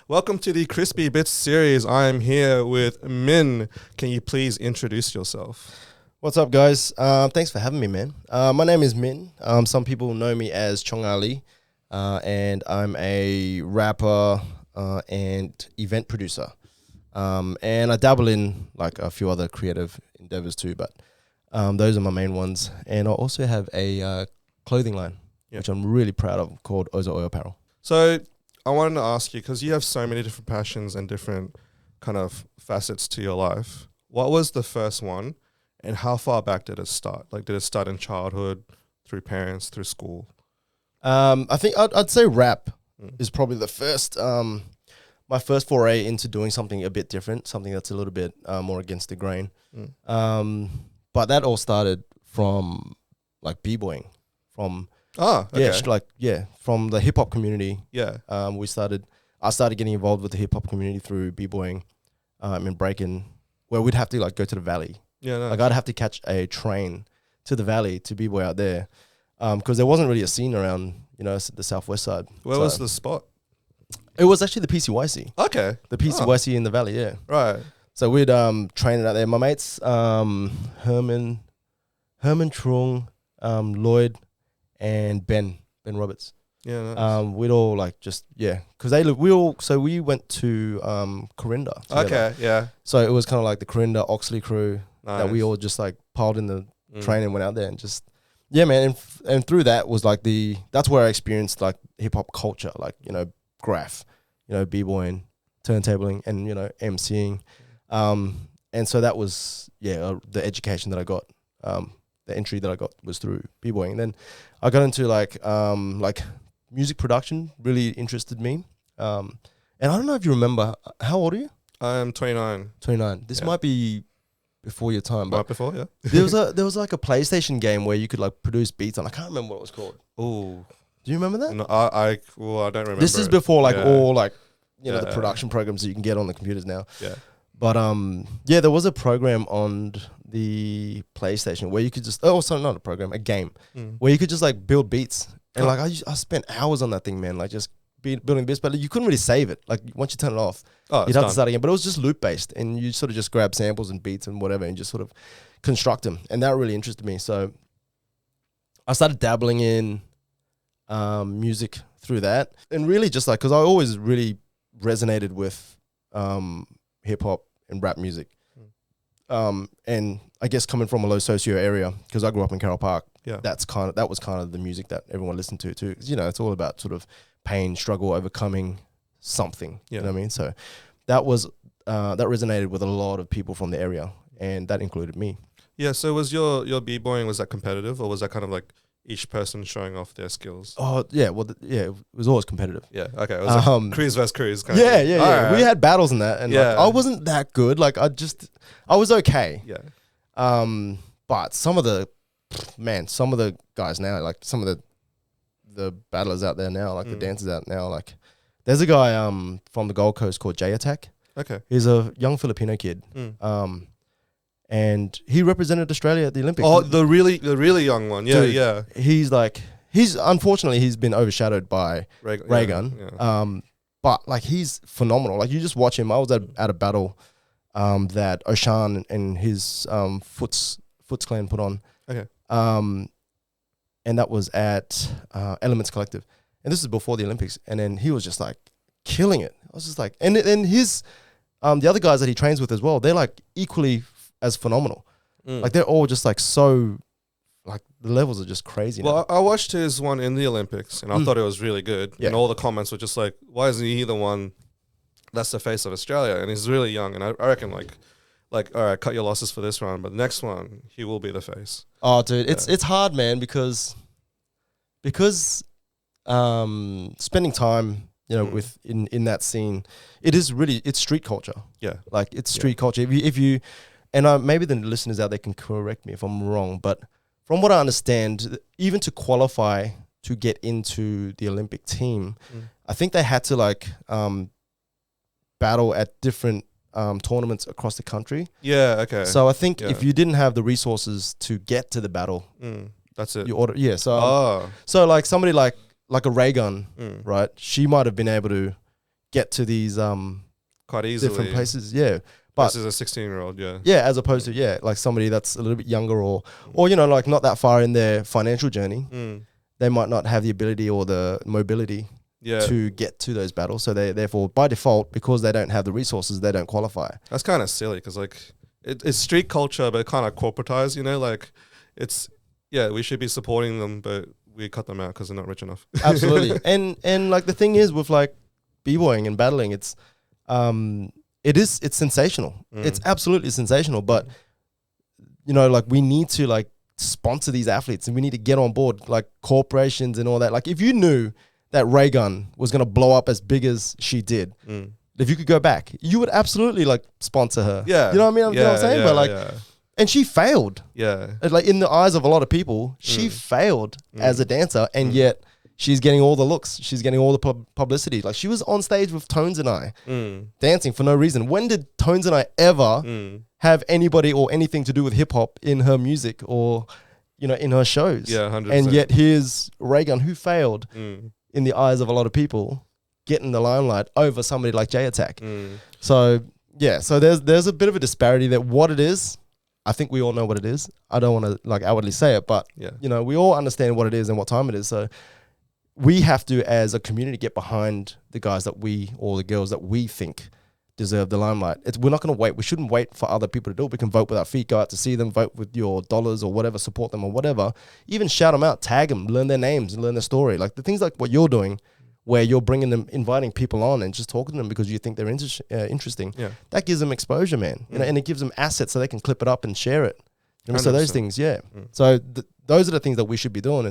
Welcome to the CrispyBits series. I am here with Min. Can you please introduce yourself? What's up, guys? Thanks for having me, man. My name is Min. Some people know me as Chong Ali, and I'm a rapper and event producer. And I dabble in like a few other creative endeavors too, but those are my main ones. And I also have a clothing line, which I'm really proud of, called Oizoioi Apparel. So I wanted to ask you, because you have so many different passions and different kind of facets to your life. What was the first one, and how far back did it start? Like, did it start in childhood, through parents, through school? I think I'd say rap is probably the first, my first foray into doing something a bit different, something that's a little bit more against the grain. But that all started from like b-boying, from from the hip hop community. Yeah. I started getting involved with the hip hop community through b-boying, and breaking, where we'd have to like go to the valley. Yeah. Nice. Like I'd have to catch a train to the valley to b-boy out there, because there wasn't really a scene around, the southwest side. Where was the spot? It was actually the PCYC. Okay. The PCYC in the valley, yeah. Right. So we'd train it out there. My mates, Herman Trung, Lloyd, and Ben Roberts. Yeah. Nice. We'd all like because we went to Corinda together. Okay. Yeah. So it was kind of like the Corinda Oxley crew that we Nice. all just like piled in the train and went out there and just man. And through that was like that's where I experienced like hip hop culture, like graph, b-boying, turntabling, and MCing. And so that was the education that I got. The entry that I got was through b-boying. And then I got into like music production, really interested me. And I don't know if you remember, how old are you? I'm 29. 29. This might be before your time, but Right before, yeah. there was like a PlayStation game where you could like produce beats on. I can't remember what it was called. Oh, do you remember that? no, I don't remember. This is before like all like the Yeah. production programs that you can get on the computers now. Yeah. But there was a program on the PlayStation where you could just not a program, a game where you could just like build beats. And like I spent hours on that thing, man. Like just building beats, but you couldn't really save it. Like once you turn it off, you'd have to start again. But it was just loop based, and you sort of just grab samples and beats and whatever, and just sort of construct them. And that really interested me. So I started dabbling in music through that, and really just like because I always really resonated with hip hop and rap music. And I guess coming from a low socio area, because I grew up in Carroll Park, that was kind of the music that everyone listened to too. It's all about sort of pain, struggle, overcoming something. You know what I mean? So that was that resonated with a lot of people from the area, and that included me. Yeah. So was your b-boying, was that competitive, or was that kind of like each person showing off their skills? Oh yeah, well it was always competitive. Yeah. Okay. It was like crews versus crews. Kind Yeah. of Right. We had battles in that, and like, Yeah. I wasn't that good. Like I was okay. Yeah. But some of the guys now, like some of the battlers out there now, like the dancers out now, like there's a guy from the Gold Coast called J Attack. Okay. He's a young Filipino kid. And he represented Australia at the Olympics. Oh, the really young one. Yeah. Dude, yeah. Unfortunately he's been overshadowed by Raygun. Yeah. But like he's phenomenal. Like you just watch him. I was at a battle that Oshan and his Foots Clan put on. Okay. And that was at Elements Collective. And this is before the Olympics. And then he was just like killing it. I was just like, and his the other guys that he trains with as well, they're like equally as phenomenal. Like they're all just like so, like the levels are just crazy. Well, I watched his one in the Olympics, and I thought it was really good. Yeah. And all the comments were just like, why isn't he the one that's the face of Australia? And he's really young, and I reckon like all right, cut your losses for this round, but the next one he will be the face. Oh, dude, it's hard, man, because spending time, with in that scene, it's street culture. Yeah, like it's street culture. If you and maybe the listeners out there can correct me if I'm wrong, but from what I understand, even to qualify to get into the Olympic team, I think they had to like battle at different tournaments across the country. Yeah, okay. So I think if you didn't have the resources to get to the battle, that's it. you order. Yeah. So so like somebody like a Raygun, right? She might have been able to get to these quite easily. different places. Yeah. But this is a 16-year-old, yeah. Yeah, as opposed to, like somebody that's a little bit younger or like not that far in their financial journey. They might not have the ability or the mobility to get to those battles. So they therefore, by default, because they don't have the resources, they don't qualify. That's kind of silly because like it's street culture, but kind of corporatized, like it's, we should be supporting them, but we cut them out because they're not rich enough. Absolutely. And like the thing is with like b-boying and battling, it's sensational. It's absolutely sensational, but like we need to like sponsor these athletes and we need to get on board like corporations and all that. Like if you knew that Ray Gun was going to blow up as big as she did, if you could go back, you would absolutely like sponsor her. Yeah. You know what I mean? You know what I'm saying? But like, and she failed. Yeah. Like in the eyes of a lot of people, she failed as a dancer, and yet she's getting all the looks. She's getting all the publicity. Like she was on stage with Tones and I dancing for no reason. When did Tones and I ever have anybody or anything to do with hip hop in her music or, in her shows? Yeah, 100%. And yet here's Ray Gun, who failed in the eyes of a lot of people, getting the limelight over somebody like J Attack. So there's a bit of a disparity there. What it is, I think we all know what it is. I don't want to like outwardly say it, but we all understand what it is and what time it is. So we have to, as a community, get behind the guys that or the girls that we think deserve the limelight. We're not going to wait. We shouldn't wait for other people to do it. We can vote with our feet, go out to see them, vote with your dollars or whatever, support them or whatever. Even shout them out, tag them, learn their names and learn their story. Like the things like what you're doing, where you're bringing them, inviting people on and just talking to them because you think they're interesting. Yeah. That gives them exposure, man. And it gives them assets so they can clip it up and share it. So those things, So those are the things that we should be doing.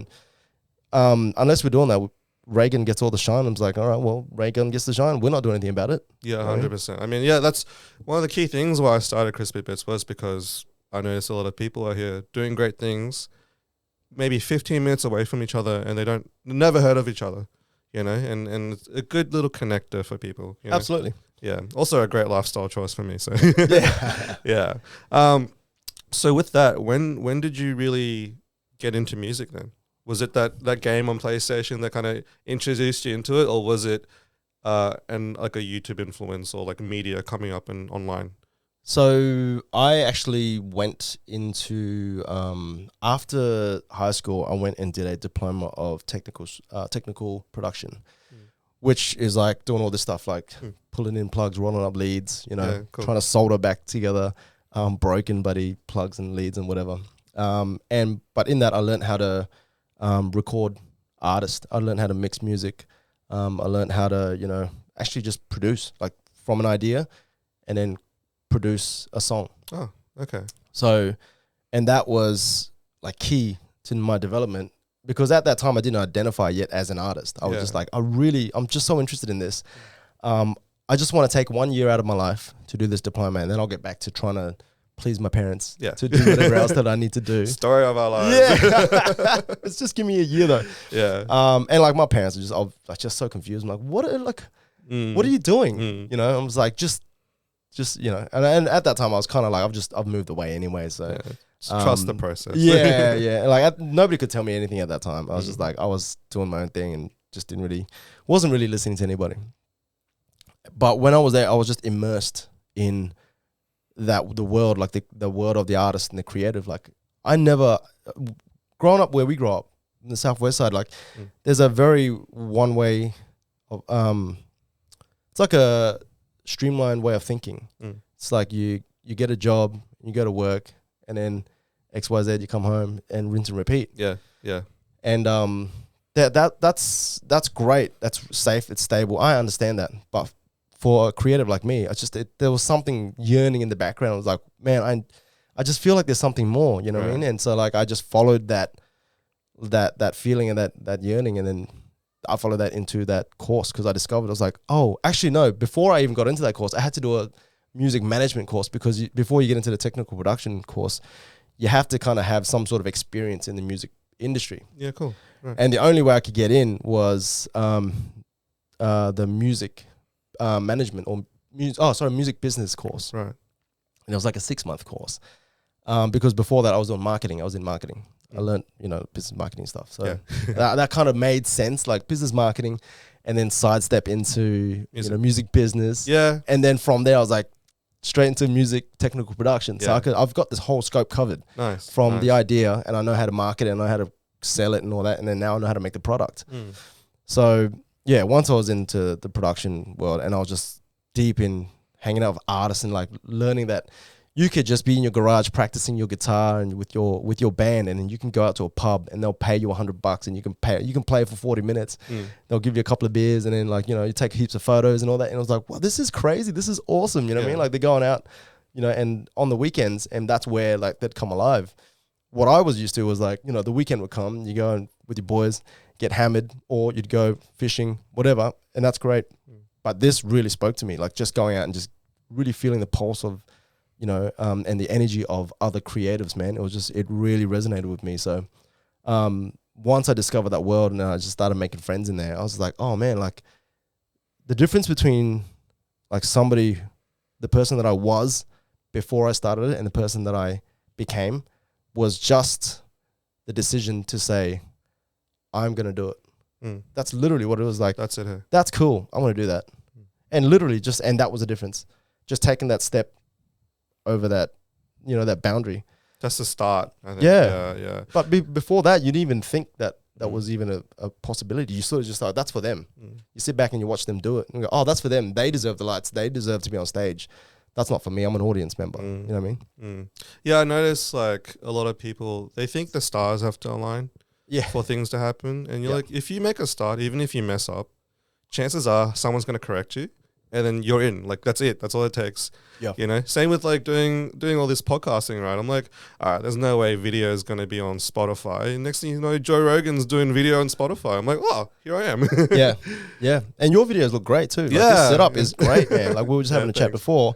And unless we're doing that, Reagan gets all the shine. I'm like, all right, well, Reagan gets the shine. We're not doing anything about it. Yeah, 100%. I mean, that's one of the key things why I started CrispyBits was because I noticed a lot of people are here doing great things, maybe 15 minutes away from each other, and they never heard of each other, and it's a good little connector for people. Absolutely. Yeah. Also a great lifestyle choice for me. So yeah. So with that, when did you really get into music then? Was it that game on PlayStation that kind of introduced you into it, or was it and like a YouTube influence or like media coming up and online? So I actually went into after high school. I went and did a diploma of technical production, which is like doing all this stuff like pulling in plugs, rolling up leads, trying to solder back together broken buddy plugs and leads and whatever. But in that I learned how to record artists. I learned how to mix music. I learned how to, actually just produce like from an idea and then produce a song. Oh, okay. So, and that was like key to my development because at that time I didn't identify yet as an artist. I was just like, I'm just so interested in this. I just want to take 1 year out of my life to do this diploma and then I'll get back to trying to please my parents to do whatever else that I need to do. Story of our lives. Yeah. It's just give me a year though. Yeah. And like my parents are just so confused. I'm like, what are you doing? I was like, just, and at that time I was kind of like, I've moved away anyway. So trust the process. Yeah. Like nobody could tell me anything at that time. I was just like, I was doing my own thing and just wasn't really listening to anybody. But when I was there, I was just immersed in the world, like the world of the artist and the creative. Like I never, growing up where we grew up in the Southwest side, like there's a very one way of, it's like a streamlined way of thinking. It's like you get a job, you go to work, and then XYZ, you come home and rinse and repeat. Yeah. And that's great. That's safe. It's stable. I understand that. But for a creative like me, there was something yearning in the background. I was like, man, I just feel like there's something more. You know what I mean? And so like I just followed that feeling and that yearning, and then I followed that into that course because I discovered I was like, oh, actually no. Before I even got into that course, I had to do a music management course because before you get into the technical production course, you have to kind of have some sort of experience in the music industry. Yeah, cool. Right. And the only way I could get in was the music management or music business course. Right. And it was like a 6-month course because before that I was in marketing. I learned, business marketing stuff. So that kind of made sense, like business marketing. and then sidestep into music business. Yeah. And then from there, I was like straight into music technical production. So Yeah. I've got this whole scope covered. Nice. From the idea, and I know how to market it, and I know how to sell it and all that, and then now I know how to make the product. So yeah, once I was into the production world, and I was just deep in hanging out with artists and like learning that you could just be in your garage practicing your guitar and with your band, and then you can go out to a pub and they'll pay you $100 and you can play for 40 minutes. They'll give you a couple of beers, and then like, you take heaps of photos and all that. And I was like, wow, this is crazy. This is awesome. You know what I mean? Like they're going out, and on the weekends, and that's where like they'd come alive. What I was used to was like, the weekend would come, you go and with your boys, get hammered, or you'd go fishing, whatever. And that's great. But this really spoke to me, like just going out and just really feeling the pulse of, and the energy of other creatives, man. It really resonated with me. So once I discovered that world and I just started making friends in there, I was like, oh man, like the difference between like the person that I was before I started it and the person that I became was just the decision to say, I'm going to do it. That's literally what it was like. That's it. Hey? That's cool. I want to do that. And literally and that was the difference. Just taking that step over that, that boundary. That's the start, I think. Yeah. But before that, you didn't even think that was even a possibility. You sort of just thought, that's for them. You sit back and you watch them do it and go, oh, that's for them. They deserve the lights. They deserve to be on stage. That's not for me. I'm an audience member. You know what I mean? Yeah, I notice like a lot of people, they think the stars have to align for things to happen. And you're like, if you make a start, even if you mess up, chances are someone's going to correct you. And then you're in. Like, that's it. That's all it takes. Yeah. Same with like doing all this podcasting, right? I'm like, all right, there's no way video is going to be on Spotify. Next thing you know, Joe Rogan's doing video on Spotify. I'm like, oh, here I am. Yeah. And your videos look great too. Like, this setup is great, man. Like we were just having a chat before.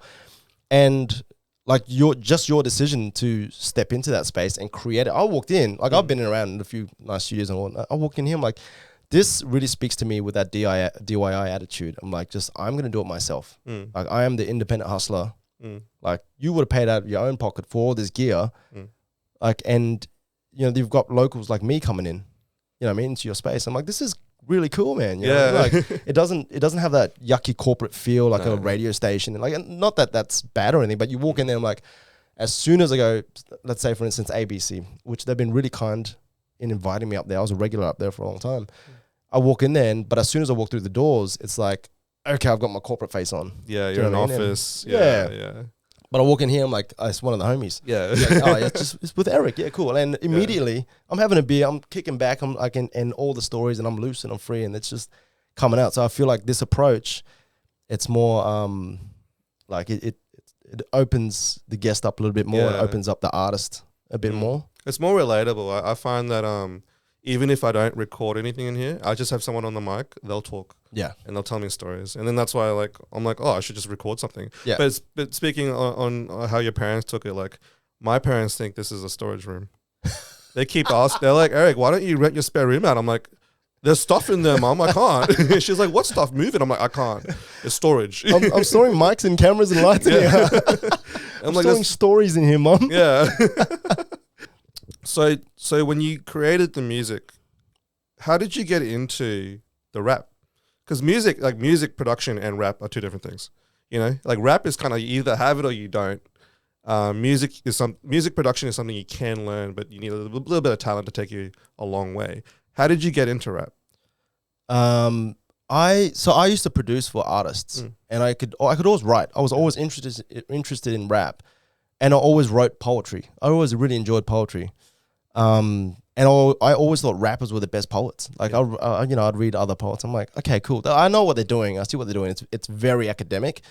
And like your decision to step into that space and create it. I walked in, like I've been around in a few nice studios and all. I walked in here, I'm like, this really speaks to me with that DIY attitude. I'm like, I'm going to do it myself. Like I am the independent hustler. Like you would have paid out of your own pocket for all this gear. Like, and you've got locals like me coming in, you know what I mean, into your space. I'm like, this is really cool, man. You know? Like it doesn't have that yucky corporate feel like a radio station. And like, not that that's bad or anything, but you walk in there, I'm like, as soon as I go, let's say for instance, ABC, which they've been really kind in inviting me up there. I was a regular up there for a long time. I walk in there, but as soon as I walk through the doors, it's like, okay, I've got my corporate face on. Yeah, you're in office. Yeah. But I walk in here, I'm like, it's one of the homies. Yeah. Like, oh, yeah, it's with Eric. Yeah, cool. And immediately, I'm having a beer, I'm kicking back, and all the stories, and I'm loose and I'm free, and it's just coming out. So I feel like this approach, it's more like it opens the guest up a little bit more, and opens up the artist a bit more. It's more relatable. I find that even if I don't record anything in here, I just have someone on the mic, they'll talk. Yeah. And they'll tell me stories. And then that's why I'm like, oh, I should just record something. Yeah. But speaking on how your parents took it, like my parents think this is a storage room. They keep asking, they're like, Eric, why don't you rent your spare room out? I'm like, there's stuff in there, Mom. I can't. She's like, what stuff? Move it. I'm like, I can't. It's storage. I'm storing mics and cameras and lights in here. I'm like, storing stories in here, Mom. Yeah. So when you created the music, how did you get into the rap? Because music production and rap are two different things. Like rap is kind of you either have it or you don't. Music production is something you can learn, but you need a little bit of talent to take you a long way. How did you get into rap? I used to produce for artists, and I could always write. I was always interested in rap, and I always wrote poetry. I always really enjoyed poetry. And I always thought rappers were the best poets. Like I'd read other poets. I'm like, okay, cool. I know what they're doing. I see what they're doing. It's very academic,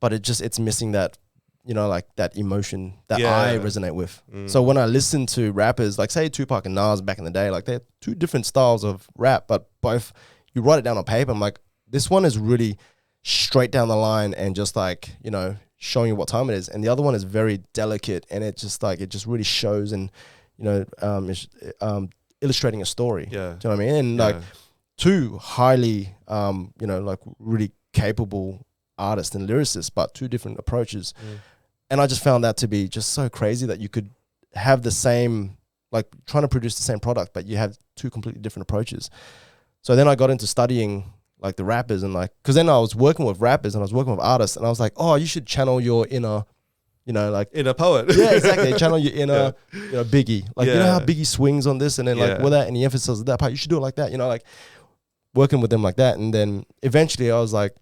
but it's missing that, like that emotion that I resonate with. So when I listen to rappers, like say Tupac and Nas back in the day, like they're two different styles of rap, but both you write it down on paper. I'm like, this one is really straight down the line and just like, showing you what time it is. And the other one is very delicate and it just really shows and, illustrating a story. Yeah. Do you know what I mean? And like two highly, like really capable artists and lyricists, but two different approaches. And I just found that to be just so crazy that you could have the same, like trying to produce the same product, but you have two completely different approaches. So then I got into studying like the rappers and like, because then I was working with rappers and I was working with artists and I was like, oh, you should channel your inner, you know, like inner poet. yeah, exactly. Channel your inner, you know, Biggie. Like you know how Biggie swings on this and then like without any emphasis on that part, you should do it like that. You know, like working with them like that. And then eventually I was like,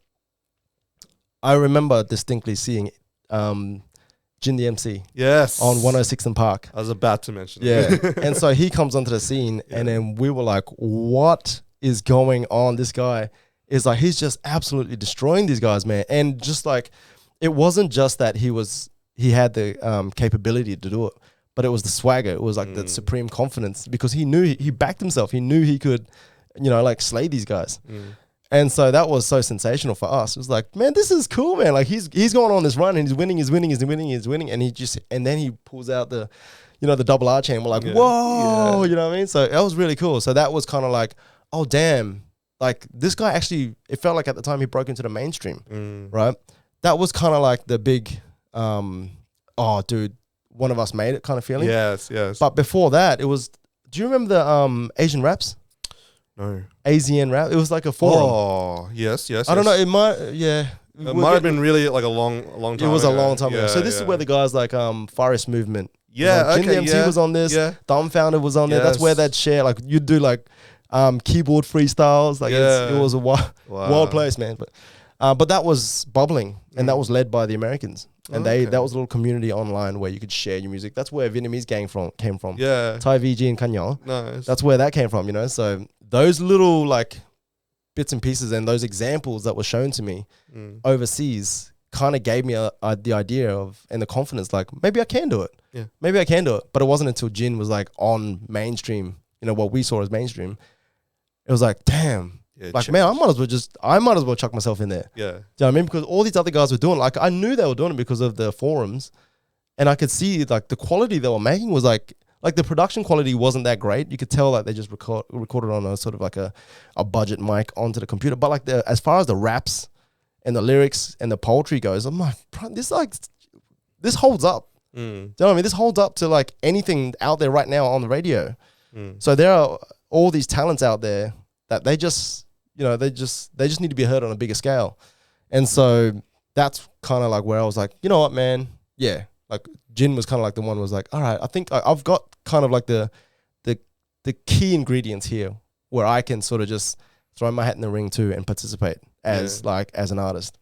I remember distinctly seeing Jin the MC. Yes. On 106 and Park. I was about to mention it. And so he comes onto the scene and then we were like, what is going on? This guy is like, he's just absolutely destroying these guys, man. And just like, it wasn't just that he had the capability to do it, but it was the swagger. It was like the supreme confidence because he knew he backed himself. He knew he could, you know, like slay these guys. And so that was so sensational for us. It was like, man, this is cool, man. Like he's going on this run and he's winning. And then he pulls out the, you know, the double R chain. We're like, whoa, you know what I mean? So that was really cool. So that was kind of like, oh, damn. Like this guy actually, it felt like at the time he broke into the mainstream, right? That was kind of like the big, oh, dude, one of us made it kind of feeling. Yes. But before that, it was, do you remember the Asian raps? No. ASEAN rap. It was like a forum. Oh, yes. I don't know. It might, It might have been really like a long time. It was ago. a long time ago. So this is where the guys like Forest Movement. Yeah, like, Jin the MC was on this. Yeah. Dumbfounded was on there. That's where they'd share. Like you'd do like keyboard freestyles. Like it was a wild place, man. But that was bubbling, and that was led by the Americans. And that was a little community online where you could share your music. That's where Vietnamese gang came from. Yeah. Thai VG and Kanyao. Nice. That's where that came from, you know. So those little like bits and pieces and those examples that were shown to me overseas kind of gave me the idea of and the confidence, like maybe I can do it. Yeah. Maybe I can do it. But it wasn't until Jin was like on mainstream, you know, what we saw as mainstream. It was like, damn. Yeah, like, man, I might as well chuck myself in there. Yeah. Do you know what I mean? Because all these other guys were doing, like, I knew they were doing it because of the forums. And I could see, like, the quality they were making was, like the production quality wasn't that great. You could tell, like, they just recorded on a sort of, like, a budget mic onto the computer. But, like, as far as the raps and the lyrics and the poetry goes, I'm like, this holds up. Do you know what I mean? This holds up to, like, anything out there right now on the radio. So there are all these talents out there that they just... You know, they just need to be heard on a bigger scale. And so that's kind of like where I was like, you know what, man? Yeah. Like Jin was kind of like the one who was like, all right, I think I've got kind of like the key ingredients here where I can sort of just throw my hat in the ring too and participate as an artist.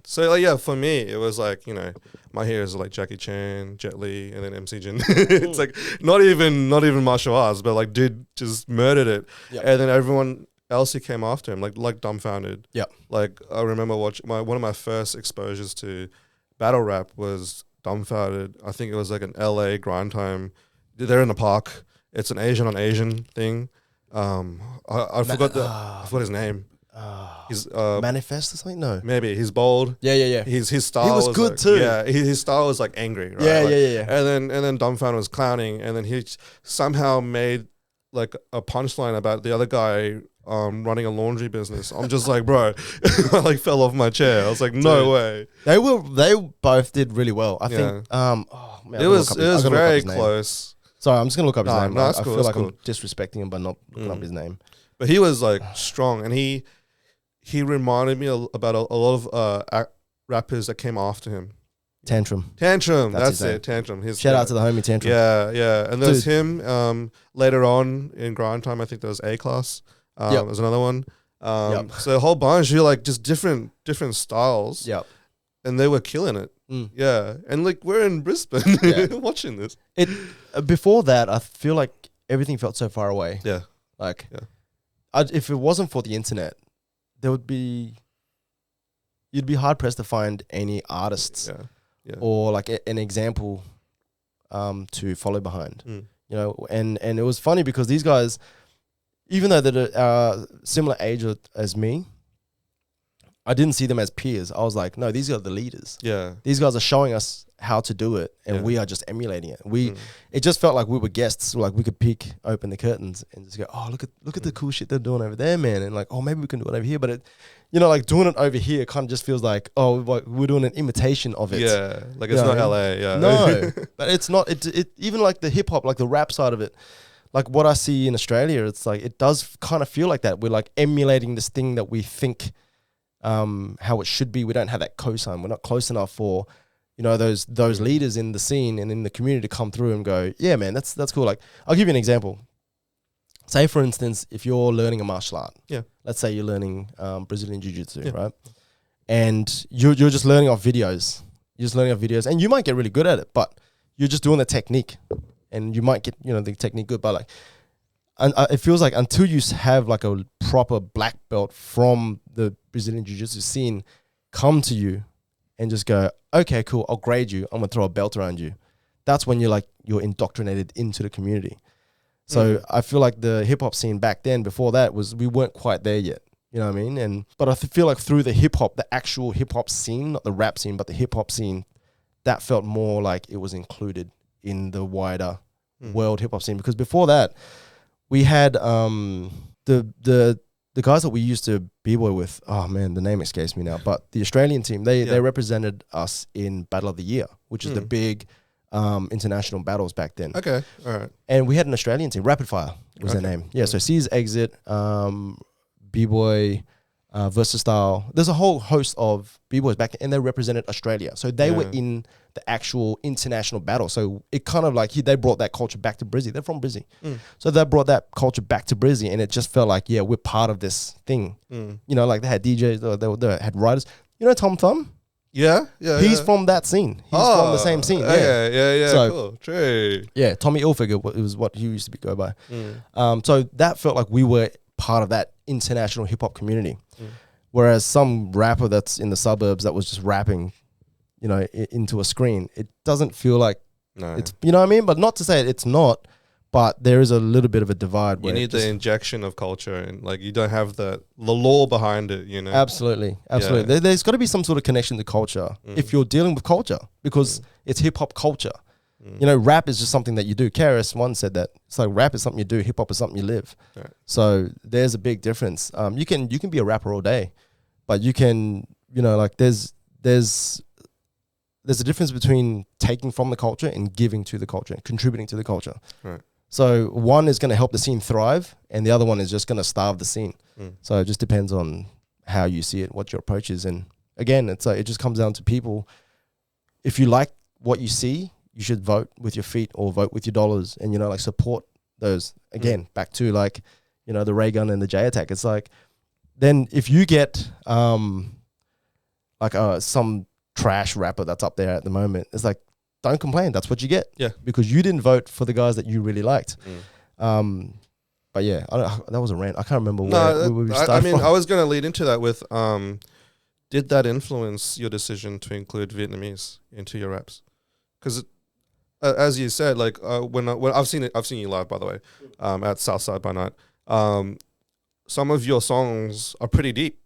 So like, yeah, for me, it was like, you know, my heroes are like Jackie Chan, Jet Li, and then MC Jin. It's like not even martial arts, but like dude just murdered it. Yep. And then everyone else who came after him, like Dumbfounded. Yeah. Like I remember watching one of my first exposures to battle rap was Dumbfounded. I think it was like an LA grind time. They're in the park. It's an Asian on Asian thing. I forgot his name. He's Manifest or something? No. Maybe he's bold. Yeah. His style he was good like, too. Yeah, his style was like angry, right? Yeah. And then Dumbfounded was clowning, and then he somehow made like a punchline about the other guy running a laundry business. I'm just like, bro, I like fell off my chair. I was like, no way. They both did really well. I think. Oh man, it was very close. Sorry, I'm just gonna look up his name. No, I feel like I'm disrespecting him by not looking up his name. But he was like strong, and he reminded me about a lot of rappers that came after him. Tantrum. That's it. Tantrum. Shout out to the homie Tantrum. Yeah. And there's him. Later on in grind time, I think there was A-Class. There's another one. So a whole bunch of like just different styles. Yep. And they were killing it. Yeah. And like we're in Brisbane watching this. Before that, I feel like everything felt so far away. Yeah. Like if it wasn't for the internet, you'd be hard pressed to find any artists or like an example to follow behind. You know, and it was funny because these guys, even though they're similar age as me, I didn't see them as peers. I was like, no, these are the leaders. Yeah. These guys are showing us how to do it, and we are just emulating it. It just felt like we were guests. Like we could peek open the curtains and just go, oh, look at the cool shit they're doing over there, man. And like, oh, maybe we can do it over here. But like doing it over here kind of just feels like, oh, like we're doing an imitation of it. Yeah. Like it's not LA. Yeah. No, but it's not. It even like the hip hop, like the rap side of it. like what I see in Australia, it's like it does kind of feel like that. We're like emulating this thing that we think how it should be. We don't have that cosign. We're not close enough for, you know, those leaders in the scene and in the community to come through and go, yeah, man, that's cool. Like, I'll give you an example. Say, for instance, if you're learning a martial art, let's say you're learning Brazilian Jiu-Jitsu, right? And you're just learning off videos. You're just learning off videos, and you might get really good at it, but you're just doing the technique, and you might get, you know, the technique good, but like, and it feels like until you have like a proper black belt from the Brazilian Jiu-Jitsu scene come to you and just go, okay, cool, I'll grade you, I'm gonna throw a belt around you. That's when you're indoctrinated into the community. So I feel like the hip hop scene back then, before that, we weren't quite there yet. You know what I mean? But I feel like through the hip hop, the actual hip hop scene, not the rap scene, but the hip hop scene, that felt more like it was included in the wider world hip hop scene. Because before that, we had the guys that we used to b-boy with. Oh man, the name escapes me now. But the Australian team, they represented us in Battle of the Year, which is the big international battles back then. Okay, all right. And we had an Australian team, Rapid Fire was their name. Yeah, so C's Exit, B-Boy, Versatile. There's a whole host of B-Boys back then, and they represented Australia. So they were in the actual international battle. So it kind of like, they brought that culture back to Brizzy. They're from Brizzy. So they brought that culture back to Brizzy, and it just felt like, yeah, we're part of this thing. You know, like they had DJs, they had writers. You know Tom Thumb? Yeah. He's from that scene. He's from the same scene. Yeah. So, cool. True. Yeah, Tommy Hilfiger was what he used to go by. So that felt like we were part of that international hip hop community. Whereas some rapper that's in the suburbs that was just rapping, you know, into a screen, it doesn't feel like it's, you know what I mean? But not to say it's not, but there is a little bit of a divide. You need the injection of culture, and like you don't have the law behind it, you know? Absolutely. There's got to be some sort of connection to culture if you're dealing with culture, because it's hip hop culture. You know, rap is just something that you do. KRS-One said that. It's like rap is something you do, hip hop is something you live. Right. So there's a big difference. You can be a rapper all day, but you can, you know, like there's a difference between taking from the culture and giving to the culture, and contributing to the culture. Right. So one is going to help the scene thrive, and the other one is just going to starve the scene. So it just depends on how you see it, what your approach is. And again, it's like, it just comes down to people. If you like what you see, you should vote with your feet or vote with your dollars, and, you know, like support those. Again, back to like, you know, the ray gun and the J attack. It's like, then if you get like some trash rapper that's up there at the moment, it's like, don't complain. That's what you get. Yeah. Because you didn't vote for the guys that you really liked. But yeah, that was a rant. I can't remember where we started. I mean, I was going to lead into that with, did that influence your decision to include Vietnamese into your raps? Because as you said, like when I've seen you live, by the way, at Southside by night. Some of your songs are pretty deep,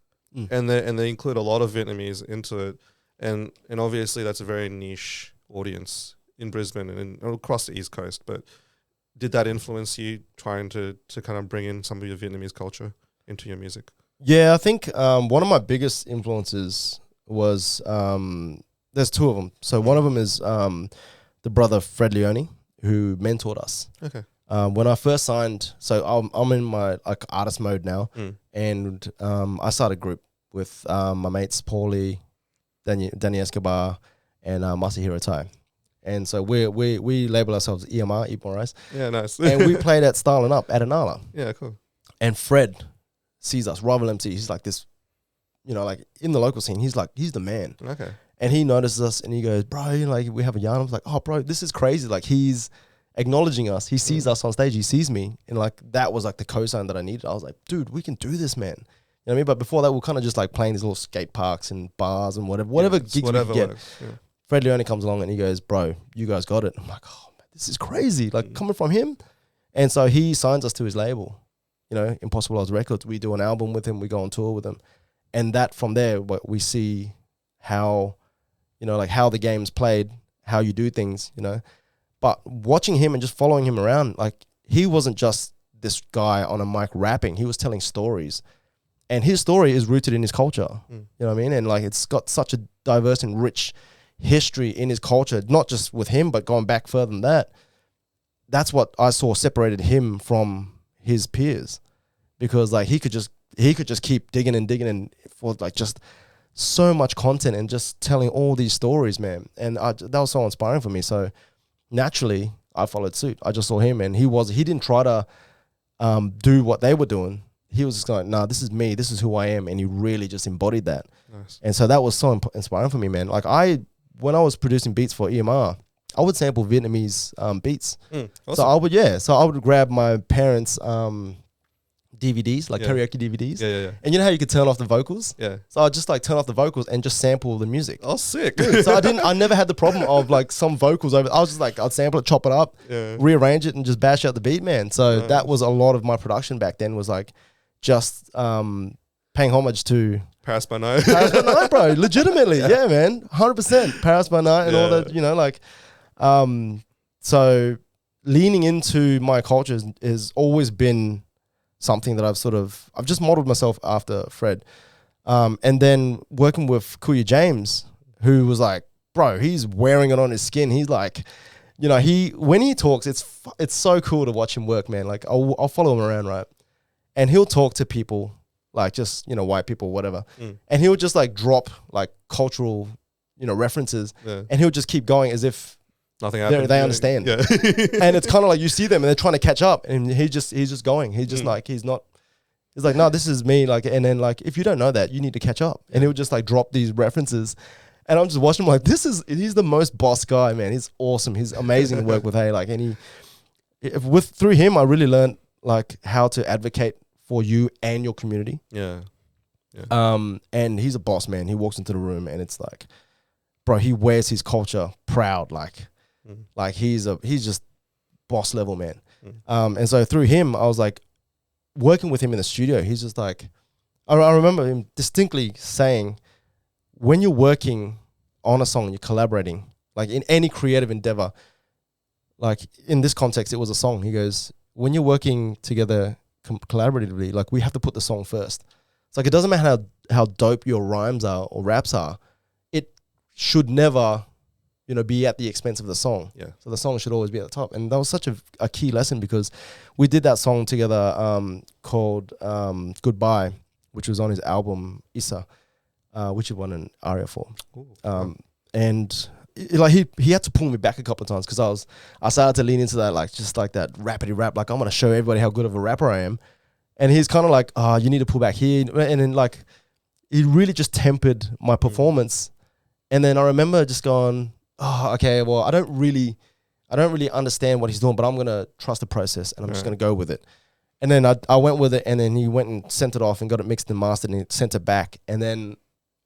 and they include a lot of Vietnamese into it, and obviously that's a very niche audience in Brisbane and across the East Coast. But did that influence you trying to kind of bring in some of your Vietnamese culture into your music? Yeah, I think one of my biggest influences was there's two of them. So one of them is the brother Fred Leone, who mentored us. Okay. When I first signed, so I'm in my like artist mode now, and I started a group with my mates Paulie, Danny Escobar, and Masahiro Tai. And so we label ourselves EMR, Eat More Rice. Yeah, nice. And we played at Styling Up at Anala. Yeah, cool. And Fred sees us, rival MC. He's like this, you know, like in the local scene, he's the man. Okay. And he notices us and he goes, bro, you know, like we have a yarn. I was like, oh, bro, this is crazy. Like he's acknowledging us. He sees us on stage. He sees me. And like that was like the cosign that I needed. I was like, dude, we can do this, man. You know what I mean? But before that, we we're kind of just like playing these little skate parks and bars and whatever gigs we could get. Yeah. Fred Leone comes along and he goes, bro, you guys got it. I'm like, oh, man, this is crazy. Like coming from him. And so he signs us to his label, you know, Impossible Odds Records. We do an album with him. We go on tour with him. And that from there, what we see how, you know, like how the game's played, how you do things, you know. But watching him and just following him around, like he wasn't just this guy on a mic rapping. He was telling stories. And his story is rooted in his culture. You know what I mean? And like it's got such a diverse and rich history in his culture, not just with him, but going back further than that. that's what I saw separated him from his peers, because like he could just keep digging and for like just so much content and just telling all these stories, man. And that was so inspiring for me. So naturally, I followed suit. I just saw him, and he didn't try to do what they were doing. He was just like, nah, this is me. This is who I am. And he really just embodied that. Nice. And so that was so inspiring for me, man. Like when I was producing beats for EMR, I would sample Vietnamese beats. Awesome. So I would grab my parents' DVDs, like karaoke DVDs. Yeah. And you know how you could turn off the vocals? Yeah. So I'd just like turn off the vocals and just sample the music. Oh, sick. Dude, so I never had the problem of like some vocals over. I was just like, I'd sample it, chop it up, rearrange it, and just bash out the beat, man. So that was a lot of my production back then, was like just paying homage to Paris by Night. Paris by Night, bro. Legitimately. Yeah, man. 100%. Paris by Night and all that, you know, like, so leaning into my culture has always been something that I've just modeled myself after Fred. And then working with Kuya James, who was like, bro, he's wearing it on his skin. He's like, you know, when he talks, it's so cool to watch him work, man. Like I'll follow him around, right? And he'll talk to people, like just, you know, white people, whatever. And he'll just like drop like cultural, you know, references, and he'll just keep going as if nothing happened. They understand. Yeah. And it's kind of like you see them and they're trying to catch up, and he's just going. He's just like, he's like, no, this is me. Like, and then like, if you don't know that, you need to catch up. And he'll just like drop these references. And I'm just watching him like, he's the most boss guy, man. He's awesome. He's amazing to work with. Hey, like, and through him, I really learned like how to advocate for you and your community. Yeah. And he's a boss, man. He walks into the room and it's like, bro, he wears his culture proud. Like he's just boss level, man. And so through him, I was like working with him in the studio. He's just like, I remember him distinctly saying, when you're working on a song, you're collaborating, like in any creative endeavor, like in this context, it was a song. He goes, when you're working together collaboratively, like we have to put the song first. It's like, it doesn't matter how dope your rhymes are or raps are. It should never, you know, be at the expense of the song. Yeah. So the song should always be at the top. And that was such a key lesson, because we did that song together called Goodbye, which was on his album Issa, which he won an ARIA for. And like he had to pull me back a couple of times, because I started to lean into that, like just like that rapidy rap, like I'm gonna show everybody how good of a rapper I am. And he's kind of like, you need to pull back here. And then like he really just tempered my performance. And then I remember just going, okay, well, I don't really understand what he's doing, but I'm gonna trust the process and I'm just gonna go with it. And then I went with it, and then he went and sent it off and got it mixed and mastered, and he sent it back. And then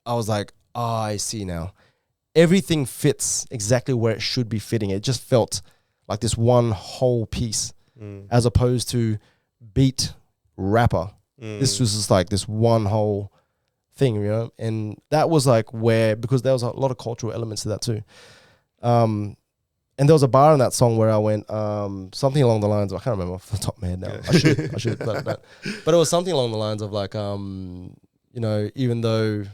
I was like, I see now. Everything fits exactly where it should be fitting. It just felt like this one whole piece, as opposed to beat rapper. This was just like this one whole thing, you know? And that was like because there was a lot of cultural elements to that too. And there was a bar in that song where I went something along the lines of, I can't remember off the top of my head now. Yeah. I should, but it was something along the lines of like, you know, even though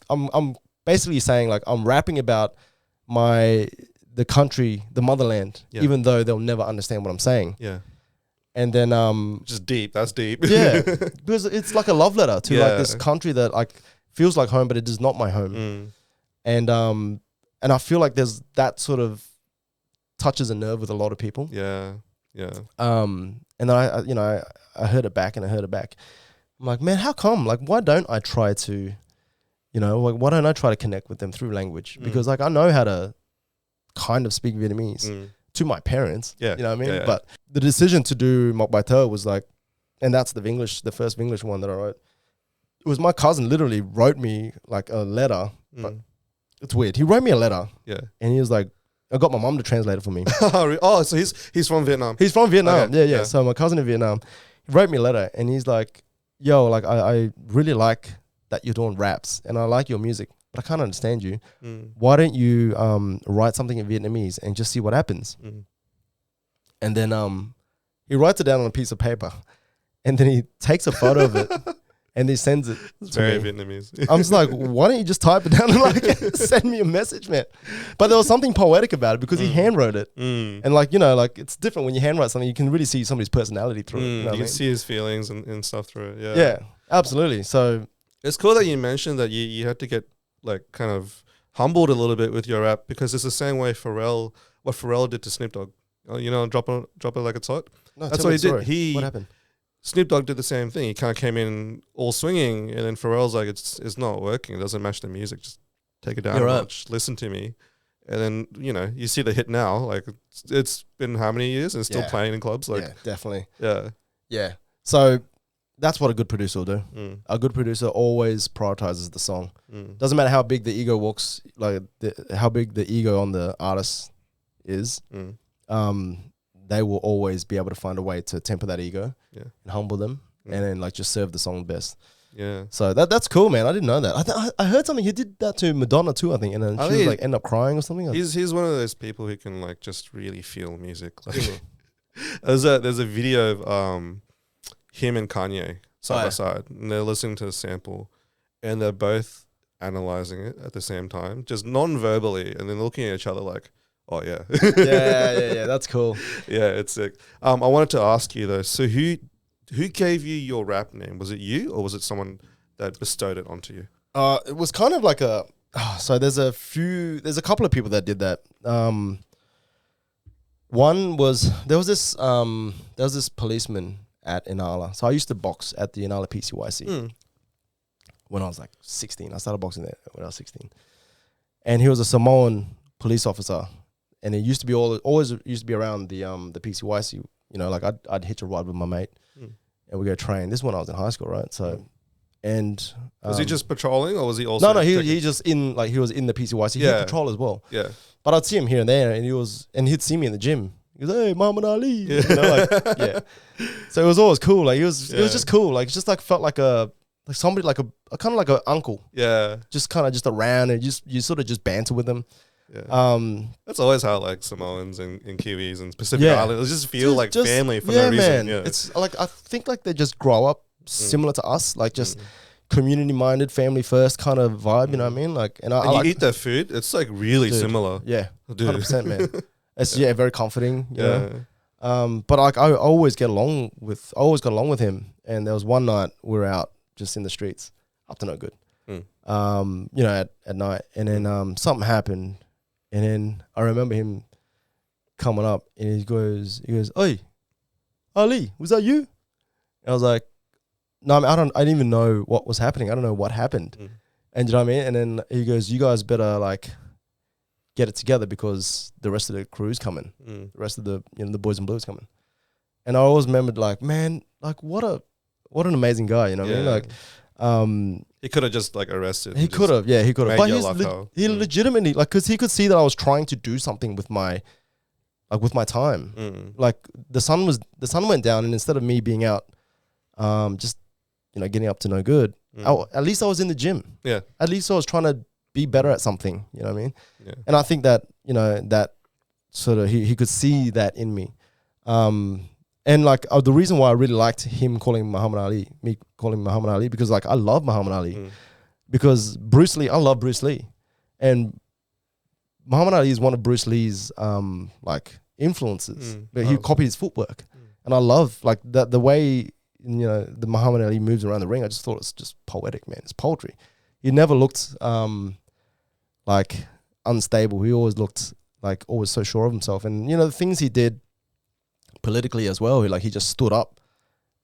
I'm basically saying like I'm rapping about the country, the motherland, even though they'll never understand what I'm saying. Yeah. And then just deep. That's deep. Yeah. Because it's like a love letter to like this country that like feels like home, but it is not my home. And I feel like there's that sort of touches a nerve with a lot of people. Yeah. Yeah. And then I heard it back and I heard it back. I'm like, man, how come? Like, why don't I try to, you know, like, why don't I try to connect with them through language? Because like I know how to kind of speak Vietnamese to my parents. Yeah. You know what I mean? Yeah. But the decision to do Mok Bai Thơ was like, and that's the first English one that I wrote. It was my cousin literally wrote me like a letter, but it's weird. He wrote me a letter. Yeah. And he was like, I got my mom to translate it for me. Oh, so he's from Vietnam. He's from Vietnam. Okay. Yeah. So my cousin in Vietnam, he wrote me a letter and he's like, yo, like I really like that you're doing raps and I like your music, but I can't understand you. Why don't you write something in Vietnamese and just see what happens? And then he writes it down on a piece of paper and then he takes a photo of it and he sends it It's to very me. Vietnamese. I'm just like, why don't you just type it down and like send me a message, man? But there was something poetic about it because he handwrote it. And like, you know, like it's different when you handwrite something, you can really see somebody's personality through it. You know what I You mean? can see his feelings and stuff through it. Yeah. Yeah, absolutely. So It's cool that you mentioned that you had to get like kind of humbled a little bit with your rap, because it's the same way what Pharrell did to Snoop Dogg. You know, drop it like it's hot. no, That's tell what me he did. what happened? Snoop Dogg did the same thing. He kind of came in all swinging, and then Pharrell's like, it's not working. It doesn't match the music. Just take it down You're a right. notch. Listen to me. And then, you know, you see the hit now. Like, it's been how many years and still Yeah. playing in clubs? Like, Yeah, definitely. yeah. Yeah. So that's what a good producer will do. Mm. A good producer always prioritizes the song. Mm. Doesn't matter how big the ego walks, like how big the ego on the artist is. Mm. They will always be able to find a way to temper that ego Yeah. and humble them, Mm. and then like just serve the song best. Yeah. So that's cool, man. I didn't know that. I heard something. He did that to Madonna too, I think, and then I she was think like end up crying or something. He's one of those people who can like just really feel music. Like, there's a video of him and Kanye side by side, and they're listening to a sample, and they're both analyzing it at the same time, just non-verbally, and then looking at each other like, oh yeah. yeah. That's cool. Yeah, it's sick. I wanted to ask you though, so who gave you your rap name? Was it you, or was it someone that bestowed it onto you? It was kind of like a. So there's a couple of people that did that. One was there was this policeman at Inala. So I used to box at the Inala PCYC when I was like 16. I started boxing there when I was 16, and he was a Samoan police officer, and it used to be always used to be around the PCYC. You know, like I'd hitch a ride with my mate, and we go train. This is when I was in high school, right? So, and was he just patrolling, or was he also? No, he just in like he was in the PCYC. Yeah. He'd patrol as well. Yeah. But I'd see him here and there, and he'd see me in the gym. He goes, "Hey, Muhammad Ali," you know, like, yeah. So it was always cool. Like it was just cool. Like it just like felt like somebody like a kind of like an uncle. Yeah. Just kind of just around, and you sort of just banter with them. Yeah. That's always how like Samoans and Kiwis and Pacific Islanders just feel like family for no reason. Yeah. It's like I think like they just grow up similar to us, like just community minded, family first kind of vibe. You know what I mean? Like, and I you like, eat their food. It's like really similar. Yeah, Dude. 100%, man. It's very comforting. You know? But like I always got along with him. And there was one night we were out just in the streets, up to no good. You know, at night, and then something happened, and then I remember him coming up, and he goes, "Oi, Ali, was that you?" And I was like, "No, I didn't even know what was happening. I don't know what happened." And you know what I mean? And then he goes, "You guys better like get it together because the rest of the crew's coming. The rest of the the boys and blues coming." And I always remembered like, man, like what an amazing guy. You know what I mean? Like, he could have just like arrested. he could have, he could have. But he legitimately like, because he could see that I was trying to do something with my time. Like the sun went down, and instead of me being out, just getting up to no good, at least I was in the gym. Yeah. At least I was trying to be better at something. You know what I mean? Yeah. And I think that that sort of he could see that in me. And like the reason why I really liked him calling me Muhammad Ali, because like I love Muhammad Ali, because Bruce Lee, I love Bruce Lee, and Muhammad Ali is one of Bruce Lee's like influences. But he copied his footwork, and I love like the way the Muhammad Ali moves around the ring. I just thought it's just poetic, man. It's poetry. He never looked like unstable. He always looked like always so sure of himself, and the things he did politically as well. He just stood up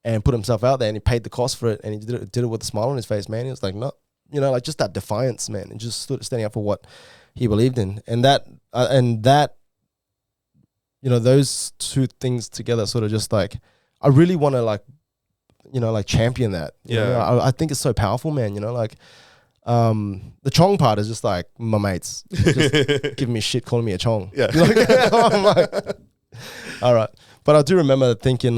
and put himself out there, and he paid the cost for it, and he did it with a smile on his face, man. He was like, no, like just that defiance, man, and just standing up for what he believed in, and that those two things together sort of just like, I really want to like champion that. I think it's so powerful, man. The Chong part is just like my mates just giving me shit, calling me a Chong. Yeah. I'm like, all right. But I do remember thinking,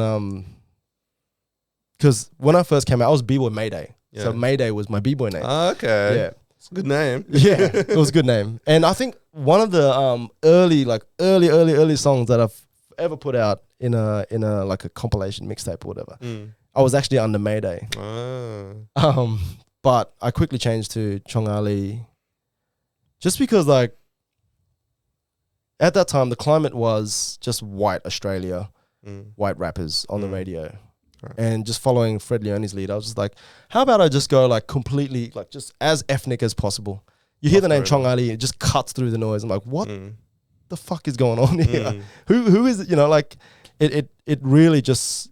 because when I first came out, I was B-Boy Mayday. Yeah. So Mayday was my B-Boy name. Okay. Yeah. It's a good name. Yeah, it was a good name. And I think one of the early songs that I've ever put out in a like a compilation mixtape or whatever I was actually under Mayday. Ah. But I quickly changed to Chong Ali just because, like, at that time, the climate was just white Australia, white rappers on the radio. Right. And just following Fred Leone's lead, I was just like, how about I just go, like, completely, like, just as ethnic as possible. You hear the name Chong Ali, it just cuts through the noise. I'm like, what the fuck is going on here? Who is it? You know, like, it really just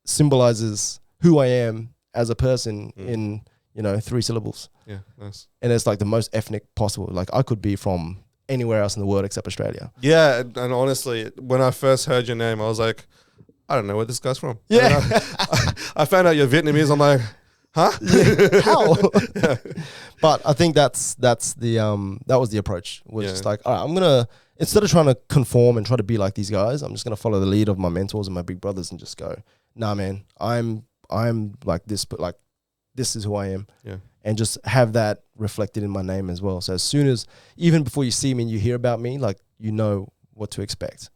symbolizes who I am as a person in, 3 syllables. Yeah, nice. And it's like the most ethnic possible. Like, I could be from anywhere else in the world except Australia. Yeah, and honestly, when I first heard your name, I was like, I don't know where this guy's from. Yeah. I found out you're Vietnamese. I'm like, huh? Yeah, how? Yeah. But I think that was the approach. Was just like, all right, I'm gonna, instead of trying to conform and try to be like these guys, I'm just gonna follow the lead of my mentors and my big brothers and just go, nah, man, I'm like this, but like this is who I am. Yeah. And just have that reflected in my name as well. So as soon as, even before you see me and you hear about me, like, you know what to expect.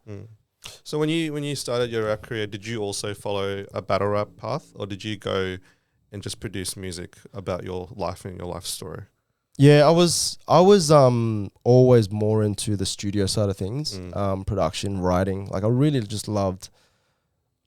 So when you started your rap career, did you also follow a battle rap path, or did you go and just produce music about your life and your life story? Yeah, I was always more into the studio side of things, production, writing. Like, I really just loved,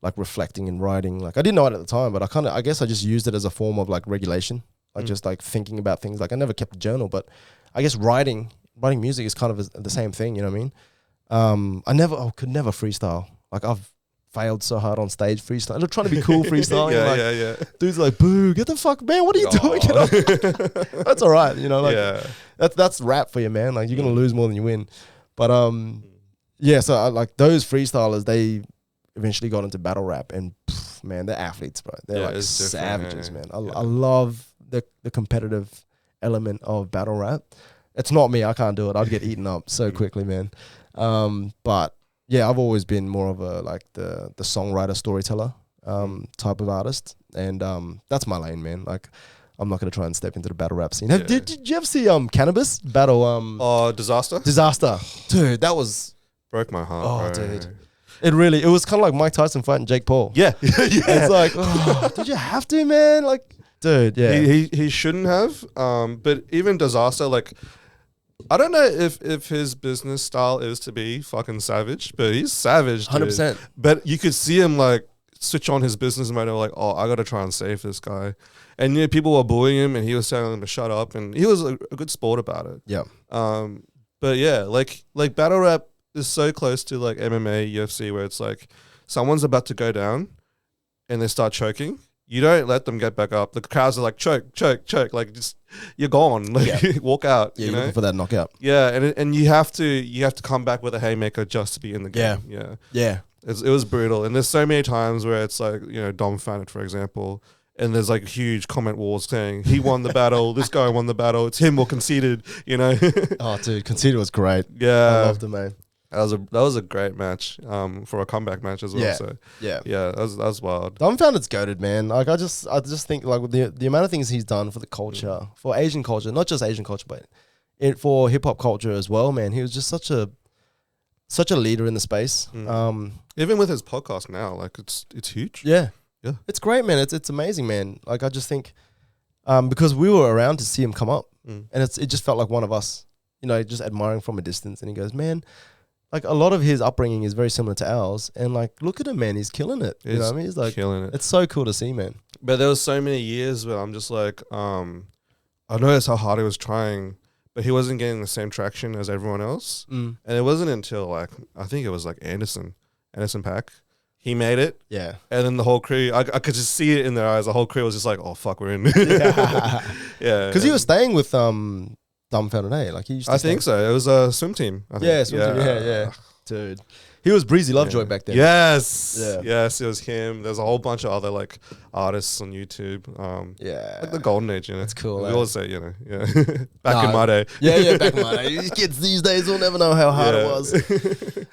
like, reflecting and writing. Like, I didn't know it at the time, but I guess I just used it as a form of, like, regulation. Like, just like thinking about things. Like, I never kept a journal, but I guess writing music is kind of the same thing. You know what I mean? I could never freestyle. Like, I've failed so hard on stage freestyle. I'm trying to be cool freestyling. Yeah. Dudes are like, boo, get the fuck, man. What are you doing? You know? That's all right. You know, like, that's rap for you, man. Like, you're going to lose more than you win. But, so I, like, those freestylers, they eventually got into battle rap, and man, they're athletes, bro. They're like savages, man. I love the competitive element of battle rap. It's not me. I can't do it. I'd get eaten up so quickly, man. But yeah, I've always been more of a, like, the songwriter, storyteller type of artist. And that's my lane, man. Like, I'm not going to try and step into the battle rap scene. Did you ever see Cannabis battle? Disaster? Disaster. Dude, that was... Broke my heart, bro. Dude. It was kind of like Mike Tyson fighting Jake Paul. Yeah. It's like, did you have to, man? Like, dude, yeah. He shouldn't have. But even Disaster, like, I don't know if his business style is to be fucking savage, but he's savage, dude. 100%. But you could see him, like, switch on his business mode and like, oh, I got to try and save this guy. And people were bullying him, and he was telling them to shut up, and he was a good sport about it. Yeah. But yeah, like battle rap is so close to, like, MMA, UFC, where it's like someone's about to go down and they start choking. You don't let them get back up. The crowds are like, choke. Like, just, you're gone. Like, walk out. Yeah, you you're know? looking for that knockout. Yeah, and you have to come back with a haymaker just to be in the game. Yeah. It was brutal. And there's so many times where it's like, Dom Fannet, for example, and there's like huge comment wars saying he won the battle, this guy won the battle, it's him or Conceited, Oh, dude, Conceited was great. Yeah. I loved him, man. That was a great match, for a comeback match as well. Yeah. So Yeah. that was wild. Dom Fanet's goated, man. Like, I just think, like, with the amount of things he's done for the culture, for Asian culture, not just Asian culture, but for hip hop culture as well, man. He was just such a leader in the space. Even with his podcast now, like, it's huge. Yeah. Yeah. It's great, man. It's amazing, man. Like, I just think, because we were around to see him come up, and it just felt like one of us, just admiring from a distance. And he goes, man, like, a lot of his upbringing is very similar to ours, and, like, look at him, man. He's killing it. You know what I mean? He's like killing it. It's so cool to see, man. But there was so many years where I'm just like, I noticed how hard he was trying, but he wasn't getting the same traction as everyone else. And it wasn't until, like, I think it was like Anderson .Paak. He made it. Yeah. And then the whole crew, I could just see it in their eyes. The whole crew was just like, oh, fuck, we're in. Yeah. Because he was staying with Dumbfounded, eh? Like, he used to I think so. It was a swim team. I think. Yeah, swim team. Yeah. Dude. He was Breezy Lovejoy back then. Yes. Yeah. Yes, it was him. There's a whole bunch of other, like, artists on YouTube. Like the golden age, That's cool. We always say, back in my day. Yeah, back in my day. These kids these days will never know how hard it was.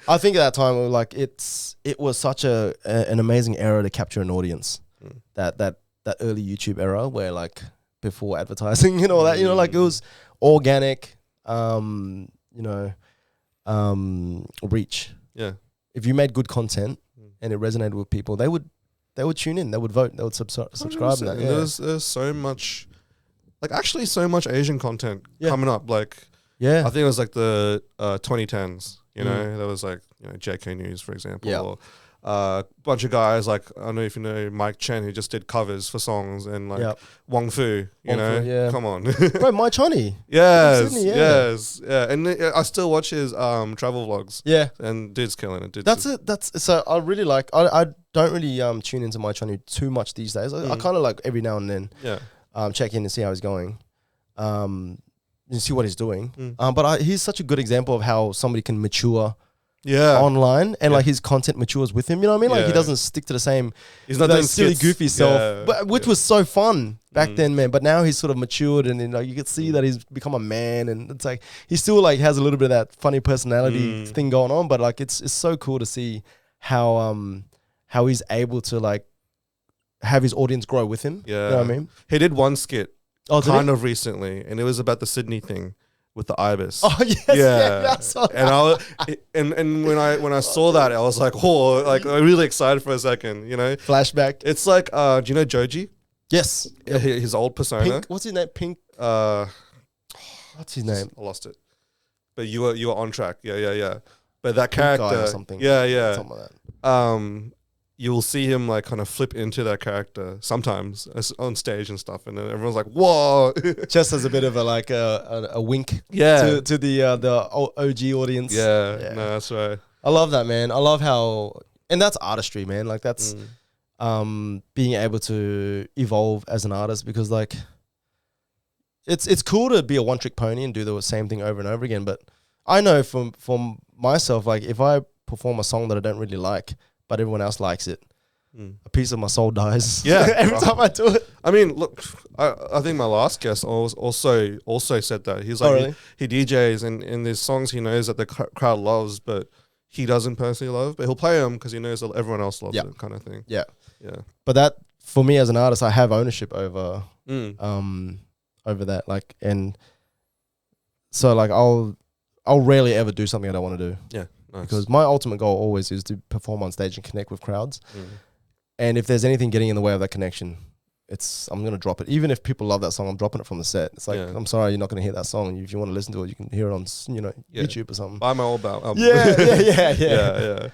I think at that time, like, it was such an amazing era to capture an audience. That early YouTube era where, like, before advertising and all that, like, it was organic, reach. Yeah. If you made good content and it resonated with people, they would they would tune in, they would vote, they would subscribe. And that, And there's so much, like actually so much Asian content coming up. Like, I think it was like the 2010s. You know, there was like JK News, for example. Or, bunch of guys like, I don't know if you know Mike Chen, who just did covers for songs, and like Wong Fu, come on. Bro, My Chonny. Yes, Sydney, yes. Yeah. And I still watch his travel vlogs. Yeah. And dude's killing it. That's so I really like, I don't really tune into My Chonny too much these days. I kind of like every now and then check in and see how he's going. And see what he's doing. But he's such a good example of how somebody can mature online, and like his content matures with him. You know what I mean? Like he doesn't stick to the same, he's not silly, goofy self, but which was so fun back then, man. But now he's sort of matured, and then like you can see that he's become a man, and it's like he still like has a little bit of that funny personality thing going on. But like it's so cool to see how he's able to like have his audience grow with him. You know what I mean? He did one skit kind of recently, and it was about the Sydney thing with the ibis. Oh yes, yeah, I saw that. And when I saw that, I was like, oh, like I'm really excited for a second, Flashback. It's like, do you know Joji? Yes. His old persona. Pink, what's his name? Pink. What's his name? I lost it. But you were on track. Yeah. But that character, or something. Something like that. You'll see him like kind of flip into that character sometimes on stage and stuff, and then everyone's like, "Whoa!" Just as a bit of a wink, to the OG audience. Yeah, no, that's right. I love that, man. I love how, and that's artistry, man. Like that's being able to evolve as an artist, because like it's cool to be a one trick pony and do the same thing over and over again. But I know from myself, like if I perform a song that I don't really like, but everyone else likes it, a piece of my soul dies. Yeah, every time I do it. I mean, look, I think my last guest also said that he's like, really? he DJs, and in there's songs he knows that the crowd loves, but he doesn't personally love, but he'll play them because he knows that everyone else loves it, kind of thing. Yeah. But that, for me as an artist, I have ownership over over that, like, and so like I'll rarely ever do something I don't want to do. Yeah. Nice. Because my ultimate goal always is to perform on stage and connect with crowds. And if there's anything getting in the way of that connection, I'm going to drop it. Even if people love that song, I'm dropping it from the set. It's like, I'm sorry, you're not going to hear that song. If you want to listen to it, you can hear it on, YouTube or something. Buy my old album. Yeah.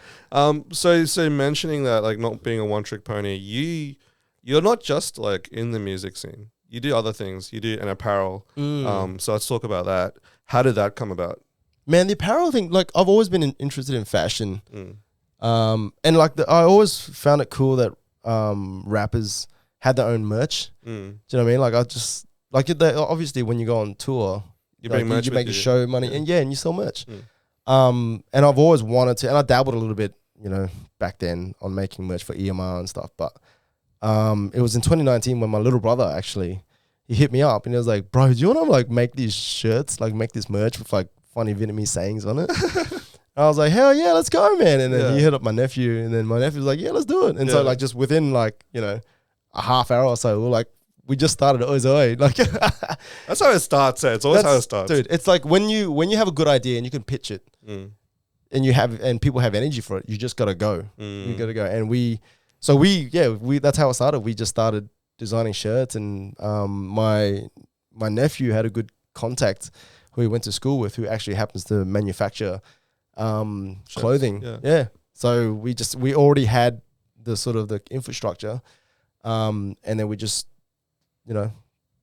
So mentioning that, like, not being a one-trick pony, you're not just, like, in the music scene. You do other things. You do an apparel. So let's talk about that. How did that come about? Man, the apparel thing, like, I've always been interested in fashion. And like, I always found it cool that rappers had their own merch. Do you know what I mean? Like, I just, like, obviously when you go on tour, you bring merch, you make a show money, and you sell merch. And I've always wanted to, and I dabbled a little bit, back then on making merch for EMR and stuff. But it was in 2019 when my little brother actually, he hit me up and he was like, bro, do you want to like make these shirts, like make this merch with like funny Vietnamese sayings on it? I was like, hell yeah, let's go, man. And then he hit up my nephew, and then my nephew was like, yeah, let's do it. And so like just within like, a half hour or so, we just started Oizoioi. Like that's how it starts. It's always how it starts. Dude, it's like when you have a good idea and you can pitch it and people have energy for it, you just gotta go. You gotta go. And we that's how it started. We just started designing shirts, and my nephew had a good contact who he went to school with, who actually happens to manufacture clothing. Yeah. So we already had the sort of the infrastructure, and then we just,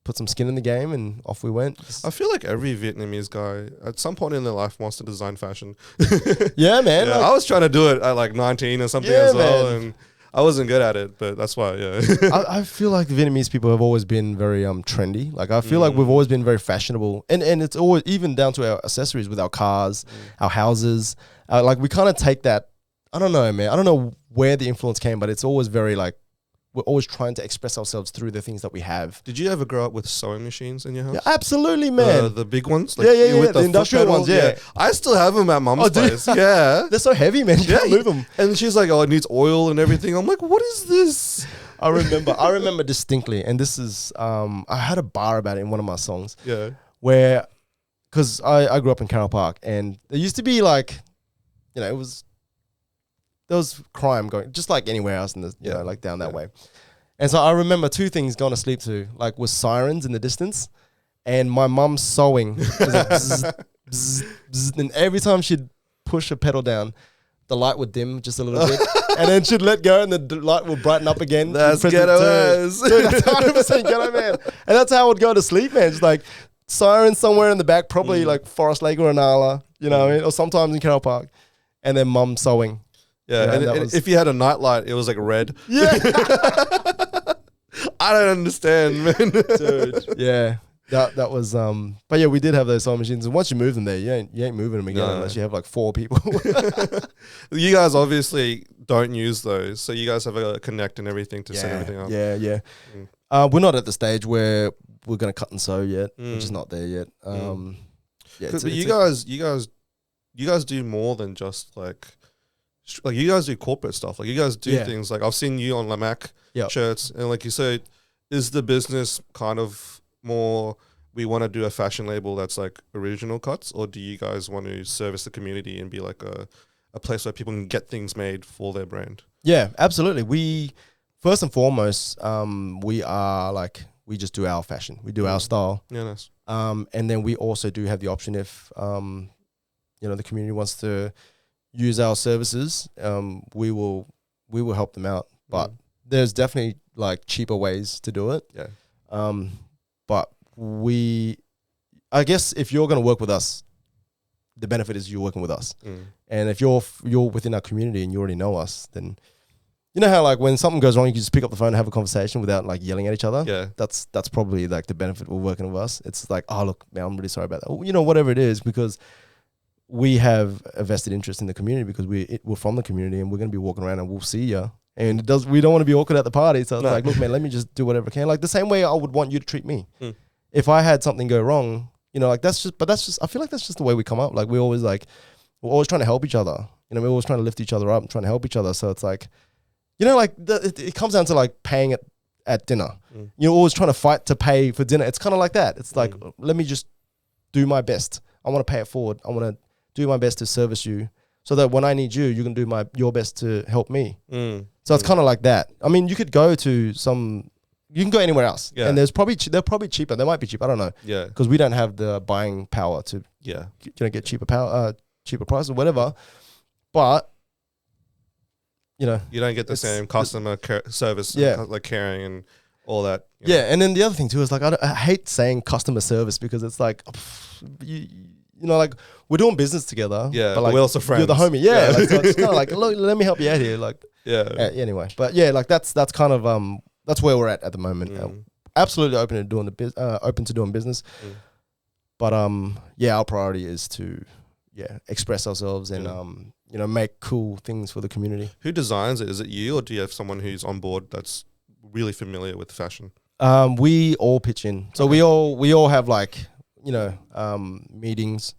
put some skin in the game, and off we went. I feel like every Vietnamese guy at some point in their life wants to design fashion. Yeah, man. Yeah, I was trying to do it at like 19 or something as well, and I wasn't good at it, but that's why, I feel like the Vietnamese people have always been very trendy. Like I feel like we've always been very fashionable, and it's always even down to our accessories with our cars, our houses. Like we kind of take that. I don't know, man. I don't know where the influence came, but it's always very like we're always trying to express ourselves through the things that we have. Did you ever grow up with sewing machines in your house? Yeah, absolutely, man. The big ones? Like with the industrial ones, yeah. I still have them at mum's place. Yeah. They're so heavy, man. You can't move them. And she's like, oh, it needs oil and everything. I'm like, what is this? I remember distinctly, and this is, I had a bar about it in one of my songs. Yeah. Where, because I grew up in Carroll Park, and there used to be like, it was crime going, just like anywhere else in the, you know, like down that way. And so I remember two things going to sleep to, like was sirens in the distance and my mum sewing. It was like bzz, bzz, bzz, and every time she'd push a pedal down, the light would dim just a little bit. And then she'd let go and the light would brighten up again. That's ghetto ass. Dude, that's 100% ghetto, man. And that's how I would go to sleep, man. Just like sirens somewhere in the back, probably like Forest Lake or Anala, you know what I mean? Or sometimes in Carroll Park. And then mum sewing. Yeah, you know, and if you had a nightlight, it was like red. Yeah. I don't understand, man. Dude, yeah. That was but yeah, we did have those sewing machines, and once you move them there, you ain't moving them again unless you have like 4 people. You guys obviously don't use those, so you guys have a connect and everything to set everything up. Yeah. We're not at the stage where we're gonna cut and sew yet. We're just not there yet. Yeah, but you guys do more than just like you guys do corporate stuff. Like you guys do things like I've seen you on La Mac shirts, and like you said, is the business kind of more we want to do a fashion label that's like original cuts, or do you guys want to service the community and be like a place where people can get things made for their brand? Yeah, absolutely. We first and foremost, we are like we just do our fashion. We do our style. Yeah, nice. And then we also do have the option if you know the community wants to use our services, we will help them out. But there's definitely like cheaper ways to do it. Yeah. But I guess if you're going to work with us, the benefit is you're working with us. And if you're within our community and you already know us, then you know how like when something goes wrong, you can just pick up the phone and have a conversation without like yelling at each other. Yeah. That's probably like the benefit of working with us. It's like, oh look, man, I'm really sorry about that. You know, whatever it is, because we have a vested interest in the community because we're from the community and we're going to be walking around and we'll see you. And we don't want to be awkward at the party. So it's like, look, man, let me just do whatever I can. Like the same way I would want you to treat me. If I had something go wrong, you know, like I feel like that's just the way we come up. Like we're always trying to help each other. You know, we're always trying to lift each other up and trying to help each other. So it's like, you know, like it comes down to like paying at dinner. You're always trying to fight to pay for dinner. It's kind of like that. It's like, let me just do my best. I want to pay it forward. I want to do my best to service you so that when I need you, you can do your best to help me. So it's kind of like that. I mean, you could go to you can go anywhere else. Yeah. And they're probably cheaper. They might be cheap. I don't know. Yeah. Because we don't have the buying power to get cheaper price or whatever. But you know, you don't get the same customer service, like caring and all that. Yeah. And then the other thing too is like I hate saying customer service because it's like you know, like we're doing business together. Yeah, but like we're also friends. You're the homie. Yeah. Like, so it's kind of like, look, let me help you out here. Like, anyway, but yeah, like that's kind of that's where we're at the moment. Absolutely open to doing business. But our priority is to express ourselves and you know, make cool things for the community. Who designs it? Is it you, or do you have someone who's on board that's really familiar with fashion? We all pitch in. So we all have like, you know, meetings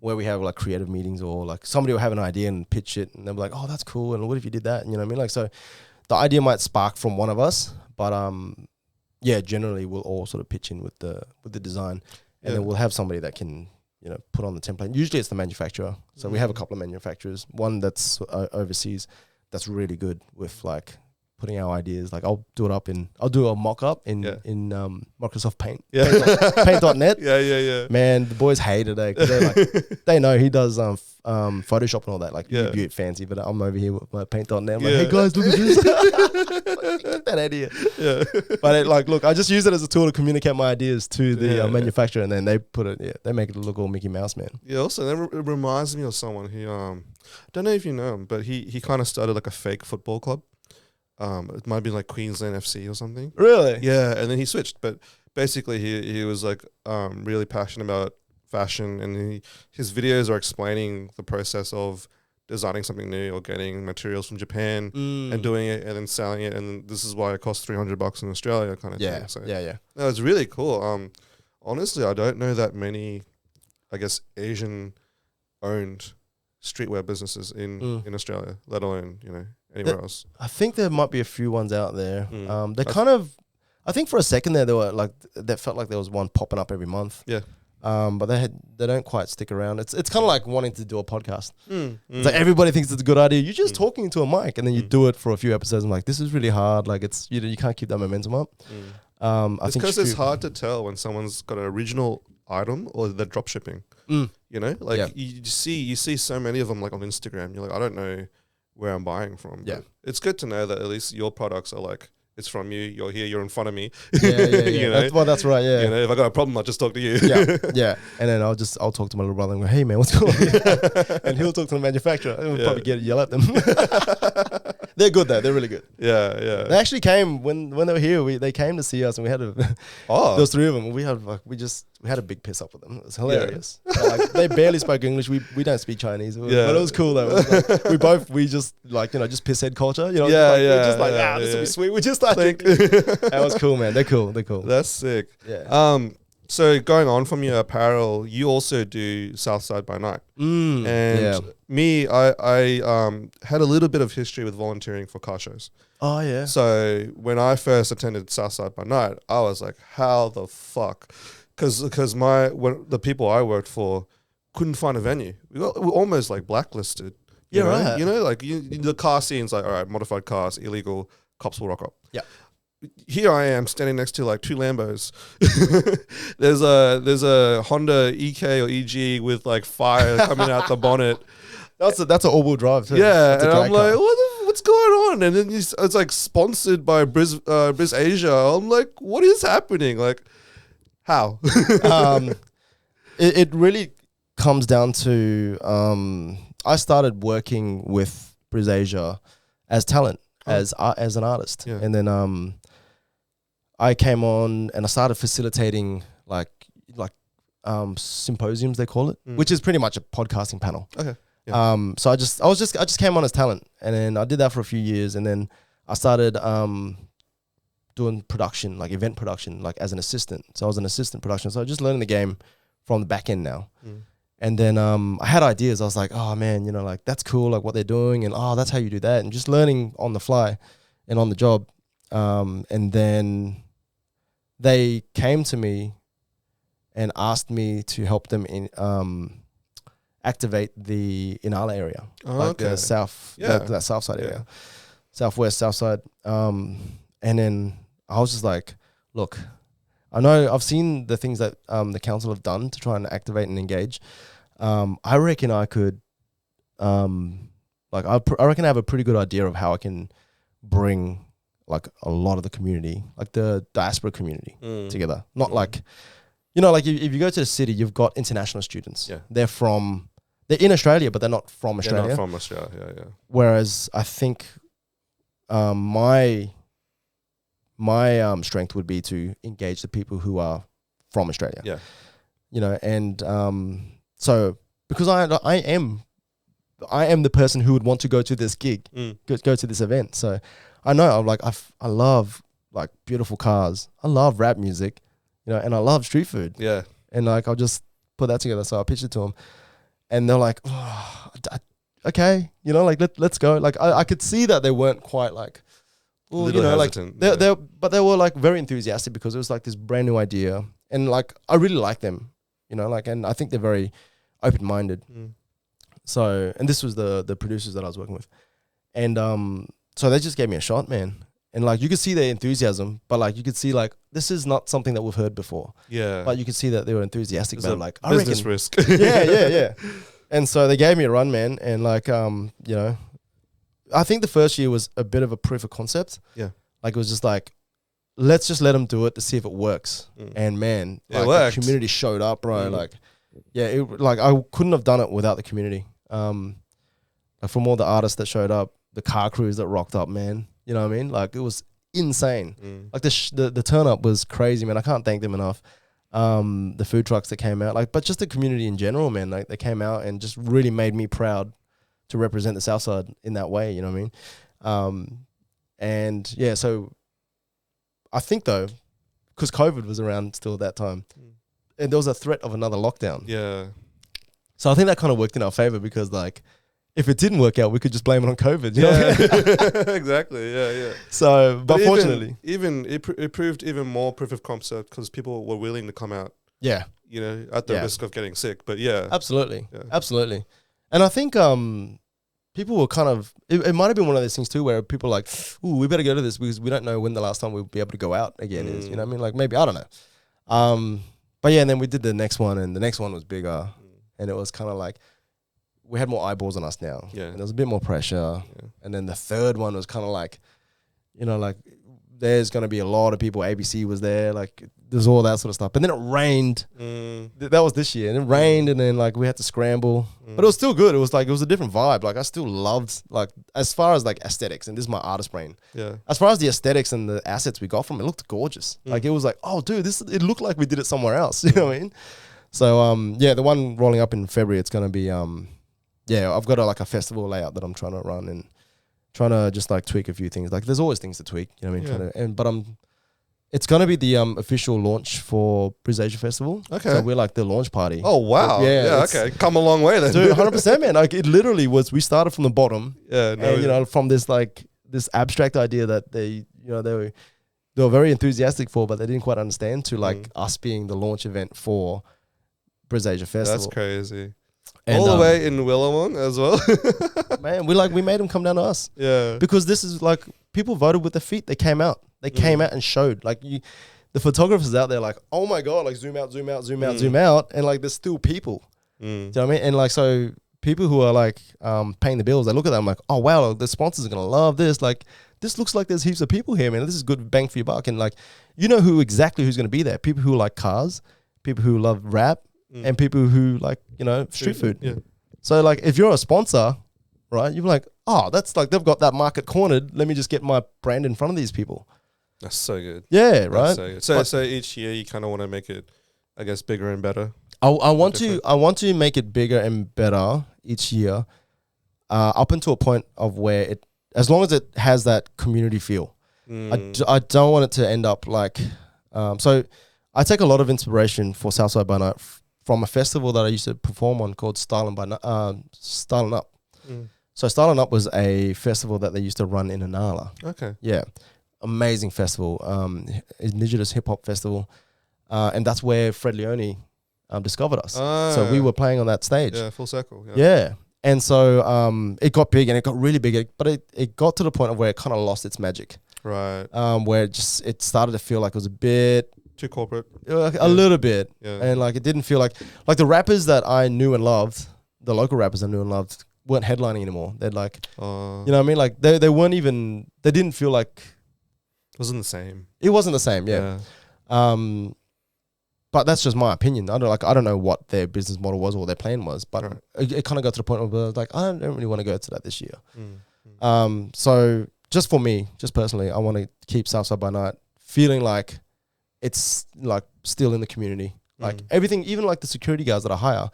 where we have like creative meetings, or like somebody will have an idea and pitch it and they'll be like, oh, that's cool. And what if you did that? And you know what I mean? Like, so the idea might spark from one of us, but generally we'll all sort of pitch in with the design, and then we'll have somebody that can, you know, put on the template. Usually it's the manufacturer. So we have a couple of manufacturers, one that's overseas that's really good with like putting our ideas. Like I'll do a mock-up in Microsoft Paint. Paint.net. Yeah. Man, the boys hate it, because they're like, they know he does Photoshop and all that. Like, you do it fancy, but I'm over here with my Paint.net. I'm like, hey guys, look at this. Get that idea. Yeah. But look, I just use it as a tool to communicate my ideas to the manufacturer, and then they they make it look all Mickey Mouse, man. Yeah, also, it reminds me of someone who, don't know if you know him, but he kind of started like a fake football club. It might be like Queensland FC or something. Really? Yeah, and then he switched. But basically, he was like really passionate about fashion, and his videos are explaining the process of designing something new or getting materials from Japan and doing it and then selling it, and this is why it costs $300 in Australia, kind of thing. So, no, it's really cool. Honestly, I don't know that many, I guess, Asian-owned streetwear businesses in Australia, let alone, you know, anywhere else. I think there might be a few ones out there. They kind of, I think for a second there were like, that felt like there was one popping up every month. Yeah. But they don't quite stick around. It's kind of like wanting to do a podcast. It's like Mm. everybody thinks it's a good idea. You're just talking into a mic, and then you do it for a few episodes. I'm like, this is really hard. Like it's you can't keep that momentum up. I It's think because it's hard to tell when someone's got an original item or they're drop shipping. You know, like Yeah. you see so many of them like on Instagram. You're like, I don't know where I'm buying from. Yeah. But it's good to know that at least your products are like, it's from you. You're here. You're in front of me. Yeah. You know? That's right. Yeah. You know, if I got a problem, I'll just talk to you. yeah. And then I'll talk to my little brother and go, hey man, what's going on? And he'll talk to the manufacturer. And we'll probably yell at them. They're good though. They're really good. Yeah. They actually came when they were here. They came to see us, and we had there was 3 of them. We had a big piss up with them. It was hilarious. Like, they barely spoke English. We don't speak Chinese, but it was cool though. It was like, we just like just piss head culture. You know, this will be sweet. We just started. That was cool, man. They're cool. That's sick. Yeah. So going on from your apparel, you also do Southside by night. And me, I had a little bit of history with volunteering for car shows. Oh yeah. So when I first attended Southside by night, I was like, how the fuck? Because the people I worked for couldn't find a venue. We were almost like blacklisted. You know? Right. You know, like the car scene's like, all right, modified cars, illegal, cops will rock up. Yeah. Here I am standing next to like 2 Lambos. There's a Honda EK or EG with like fire coming out the bonnet. That's an all-wheel drive too. Yeah, That's a and I'm drag like, car. what's going on? And then it's like sponsored by BrisAsia. I'm like, what is happening? Like, how? It really comes down to I started working with BrisAsia as talent, as an artist, and then I came on and I started facilitating like symposiums, they call it, which is pretty much a podcasting panel. Okay. Yeah. So I just came on as talent, and then I did that for a few years, and then I started doing production, like event production, like as an assistant. So I was an assistant production. So I was just learning the game from the back end now. And then I had ideas. I was like, oh man, you know, like that's cool, like what they're doing, and that's how you do that, and just learning on the fly and on the job. And then they came to me and asked me to help them in activate the Inala area, the south, that Southside area, southwest Southside. And then I was just like, look, I know I've seen the things that the council have done to try and activate and engage. I reckon I could, I reckon I have a pretty good idea of how I can bring like a lot of the community, like the diaspora community together. Not like, you know, like if you go to the city, you've got international students. Yeah. They're in Australia, but they're not from Australia. They're not from Australia, yeah. Whereas I think my strength would be to engage the people who are from Australia. Yeah. You know, and so because I am the person who would want to go to this gig, go to this event. So I know I love like beautiful cars. I love rap music, you know, and I love street food. Yeah. And like I'll just put that together. So I pitched it to them, and they're like, oh, okay, you know, like let's go. Like I could see that they weren't quite like, well, you know, hesitant, like but they were like very enthusiastic because it was like this brand new idea, and like I really like them, you know, like, and I think they're very open minded. So, and this was the producers that I was working with, and so they just gave me a shot, man. And like you could see their enthusiasm, but like you could see like this is not something that we've heard before. Yeah. But you could see that they were enthusiastic about it. Like I reckon business risk. yeah. And so they gave me a run, man. And like you know, I think the first year was a bit of a proof of concept. Yeah. Like it was just like, let's just let them do it to see if it works. And man, like the community showed up, bro. Like, yeah, like I couldn't have done it without the community. Like from all the artists that showed up, the car crews that rocked up, man. You know what I mean? Like it was insane. Like the turn up was crazy, man. I can't thank them enough. The food trucks that came out, like, but just the community in general, man. Like they came out and just really made me proud to represent the Southside in that way. You know what I mean? And yeah, so I think though, because COVID was around still at that time, and there was a threat of another lockdown. Yeah. So I think that kind of worked in our favor because like, if it didn't work out, we could just blame it on COVID. You know what I mean? Exactly. Yeah. So, but fortunately, it proved even more proof of concept because people were willing to come out Yeah. You know, at the risk of getting sick. But yeah. Absolutely. Yeah. Absolutely. And I think people were kind of, it might have been one of those things too where people are like, ooh, we better go to this because we don't know when the last time we'll be able to go out again is. You know what I mean? Like maybe, I don't know. But yeah, and then we did the next one, and the next one was bigger. And it was kind of like, we had more eyeballs on us now. Yeah. And there was a bit more pressure. Yeah. And then the third one was kind of like, you know, like there's going to be a lot of people. ABC was there. Like there's all that sort of stuff. But then it rained. That was this year. And it rained, and then like we had to scramble. But it was still good. It was like, it was a different vibe. Like I still loved, like, as far as like aesthetics, and this is my artist brain. Yeah. As far as the aesthetics and the assets we got from it, looked gorgeous. Like it was like, oh dude, it looked like we did it somewhere else. You know what I mean? So yeah, the one rolling up in February, it's going to be I've got a festival layout that I'm trying to run, and trying to just like tweak a few things. Like there's always things to tweak, you know what I mean? It's going to be the official launch for BrisAsia Festival. Okay. So we're like the launch party. Oh, wow. Yeah, okay. Come a long way then. Dude, 100%, man. Like it literally was, we started from the bottom. Yeah. No, and, you know, from this like, this abstract idea that they were very enthusiastic for, but they didn't quite understand, to like us being the launch event for BrisAsia Festival. That's crazy. And all the way in Willawong as well. Man, we made them come down to us. Yeah. Because this is like, people voted with their feet. They came out. They came out and showed. Like the photographers out there, like, oh my God, like zoom out, zoom out, zoom out, zoom out. And like there's still people. Do you know what I mean? And like, so people who are like paying the bills, they look at them like, oh wow, the sponsors are gonna love this. Like this looks like there's heaps of people here, man. This is good bang for your buck. And like, you know who's gonna be there. People who like cars, people who love rap, and people who like, you know, street food. Yeah. So like if you're a sponsor, right, you're like, oh, that's like, they've got that market cornered. Let me just get my brand in front of these people. That's so good. Yeah, right. So good. So each year you kind of want to make it, I guess, bigger and better. I want to make it bigger and better each year, up until a point of where it, as long as it has that community feel. I don't want it to end up like, so I take a lot of inspiration for Southside by Night from a festival that I used to perform on called Styling Up. So Styling Up was a festival that they used to run in Anala. Okay. Yeah. Amazing festival. Indigenous hip hop festival. And that's where Fred Leone discovered us. So we were playing on that stage. Yeah, full circle. Yeah. And so it got big, and it got really big, but it got to the point of where it kind of lost its magic. Right. Where it started to feel like it was a bit too corporate. A little bit. Yeah. And like it didn't feel like the rappers that I knew and loved, the local rappers I knew and loved, weren't headlining anymore. They'd like, you know what I mean? Like they weren't even, they didn't feel like, it wasn't the same. It wasn't the same, yeah. But that's just my opinion. I don't know what their business model was or what their plan was, but it kind of got to the point where I was like, I don't really want to go to that this year. So just for me, just personally, I want to keep Southside by Night feeling like it's like still in the community. Like everything, even like the security guards that I hire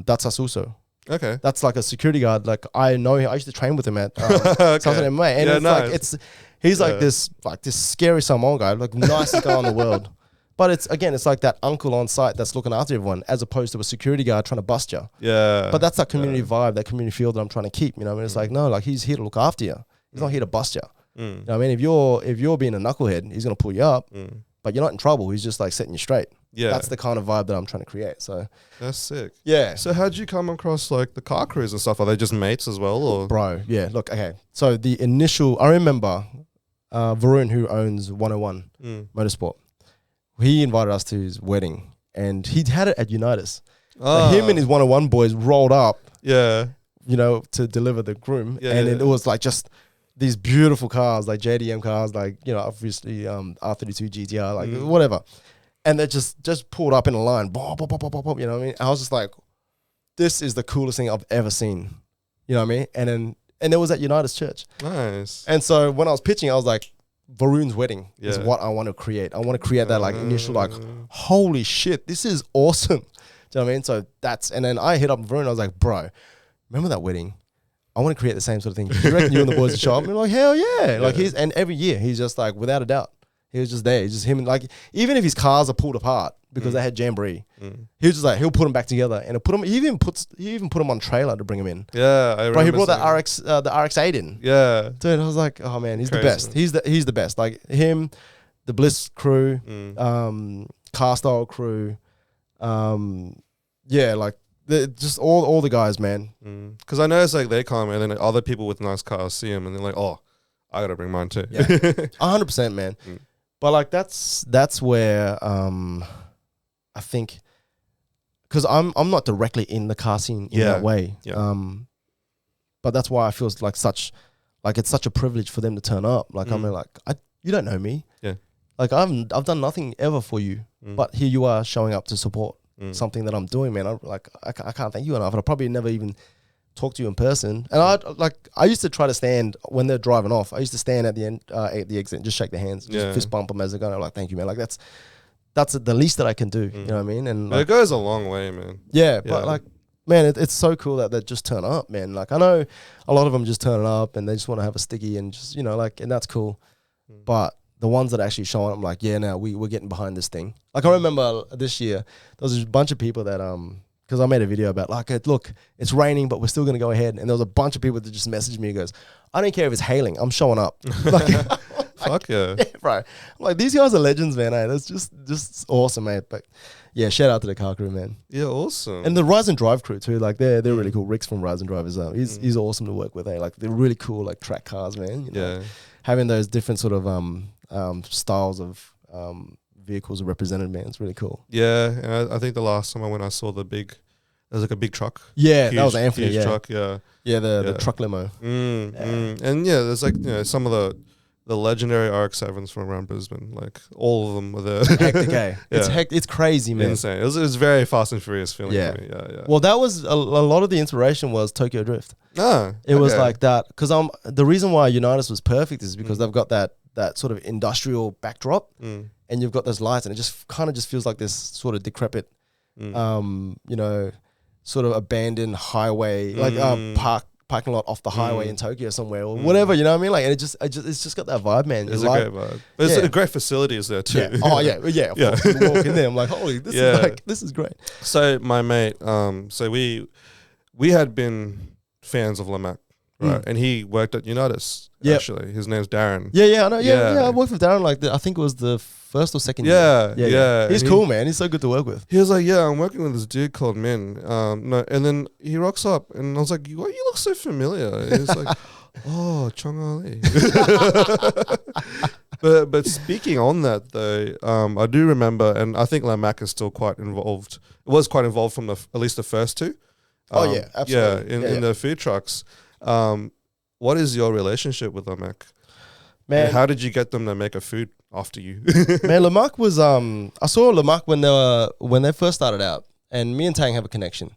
that's Asuso. Okay. That's like a security guard. Like I know him. I used to train with him at Southside MMA. And it's like he's like this scary Samoan guy, like nicest guy in the world. But it's like that uncle on site that's looking after everyone, as opposed to a security guard trying to bust you. Yeah. But that's that community vibe, that community feel that I'm trying to keep. You know, I mean, it's like, no, like he's here to look after you. He's not here to bust you. You know what I mean? If you're being a knucklehead, he's gonna pull you up, but you're not in trouble. He's just like setting you straight. Yeah. That's the kind of vibe that I'm trying to create. So that's sick. Yeah. So how'd you come across like the car crews and stuff? Are they just mates as well, or? Bro, yeah. Look, okay. So the initial, I remember Varun, who owns 101 Motorsport, he invited us to his wedding, and he had it at Unitas. Like him and his 101 boys rolled up. Yeah. You know, to deliver the groom, and it was like just these beautiful cars, like JDM cars, like, you know, obviously R32 GTR, like whatever. And they just pulled up in a line, bop, bop, bop, bop, bop, you know what I mean? I was just like, this is the coolest thing I've ever seen. You know what I mean? And it was at Unitas Church. Nice. And so when I was pitching, I was like, Varun's wedding is what I want to create. I want to create that like initial like, holy shit, this is awesome. Do you know what I mean? So and then I hit up Varun, I was like, bro, remember that wedding? I want to create the same sort of thing. Do you reckon you and the boys would show up? And like, hell yeah. Like and every year he's just like, without a doubt, he was just there. He's just him. And like, even if his cars are pulled apart because they had jamboree, he was just like, he'll put them back together, and he even put them on trailer to bring them in. Yeah, I remember. But he brought the RX-8 in. Yeah, dude, I was like, oh man, he's the best. He's the best. Like him, the Bliss crew, car style crew. Yeah, like just all the guys, man. Because I noticed like they come and then other people with nice cars see them and they're like, oh, I gotta bring mine too. Yeah, 100%, man. But like that's where I think, because I'm not directly in the car scene in that way. Yeah. But that's why I feel like it's such a privilege for them to turn up. Like I mean, like you don't know me. Yeah. Like I've done nothing ever for you, but here you are showing up to support something that I'm doing, man. I can't thank you enough. And I probably never even talk to you in person. And I used to try to stand when they're driving off. I used to stand at the end, at the exit, and just shake their hands, just fist bump them as they're going. I'm like, thank you, man. Like that's the least that I can do. You know what I mean? And like, it goes a long way, man. Yeah, but like, man, it's so cool that they just turn up, man. Like I know a lot of them just turn up and they just want to have a sticky and just, you know, like, and that's cool. But the ones that actually show up, I'm like, yeah, now we're getting behind this thing. Like I remember this year, there was a bunch of people that because I made a video about like, look, it's raining, but we're still gonna go ahead. And there was a bunch of people that just messaged me and goes, I don't care if it's hailing, I'm showing up. Like, fuck yeah, bro. I'm like, these guys are legends, man. That's just awesome, mate. But yeah, shout out to the car crew, man. Yeah, awesome. And the Rise and Drive crew too. Like they're really cool. Rick's from Rise and Drive as well. He's awesome to work with. Like they're really cool, like track cars, man. You know? Yeah, having those different sort of styles of vehicles represented, man. It's really cool. Yeah, and I think the last time I went, I saw there's like a big truck. Yeah, huge, that was Anthony. Huge truck. Yeah, the truck limo. And yeah, there's like, you know, some of the legendary RX-7s from around Brisbane, like all of them were there. Hectic, eh? It's crazy, man. Insane. It was very Fast and Furious feeling for me. Yeah. Well, that was a lot of the inspiration was Tokyo Drift. It was like that because the reason why Unitas was perfect is because they've got that sort of industrial backdrop, and you've got those lights, and it just kind of just feels like this sort of decrepit, you know, sort of abandoned highway, like parking lot off the highway in Tokyo somewhere or whatever, you know what I mean? Like, and it's just got that vibe, man. It's a great vibe. But it's a great facilities there too. Yeah. Oh yeah. Of course. You walk in there, I'm like, holy, this is great. So my mate, so we had been fans of Lamac, right? And he worked at Unitas. Actually, his name's Darren. Yeah, I know. Yeah, I worked with Darren like I think it was the first or second year. Yeah. He's cool, man. He's so good to work with. He was like, yeah, I'm working with this dude called Min. And then he rocks up, and I was like, what? You look so familiar. He's like, oh, Chong Ali. But speaking on that though, I do remember, and I think Lamac is still quite involved. It was quite involved from at least the first two. Absolutely. In the food trucks. What is your relationship with Lamac? Man, and how did you get them to make a food after you? Man, Lamac was I saw Lamac when they first started out, and me and Tang have a connection.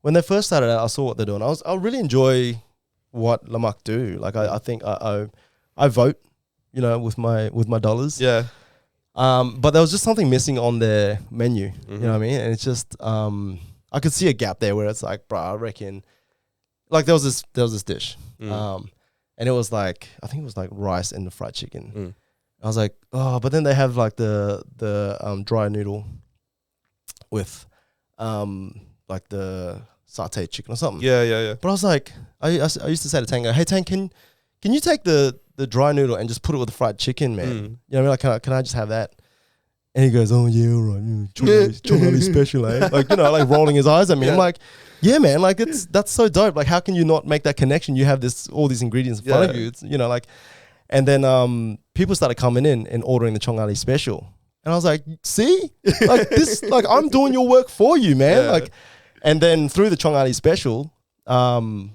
When they first started out, I saw what they're doing. I really enjoy what Lamac do. Like I think I vote, you know, with my dollars. Yeah. But there was just something missing on their menu. You know what I mean? And it's just I could see a gap there where it's like, bro, I reckon. Like there was this dish, and it was like, I think it was like rice and the fried chicken. I was like, oh, but then they have like the dry noodle with like the sauteed chicken or something. Yeah. But I was like, I used to say to Tango, hey Tang, can you take the dry noodle and just put it with the fried chicken, man? You know what I mean? Like, can I just have that? And he goes, oh yeah, all right, Chong Ali special, eh? Like, you know, like rolling his eyes at me. I'm like, yeah, man, like that's so dope. Like, how can you not make that connection? You have all these ingredients in front of you. It's, you know, like, and then people started coming in and ordering the Chong Ali special, and I was like, see, like this, like I'm doing your work for you, man. Like, and then through the Chong Ali special, you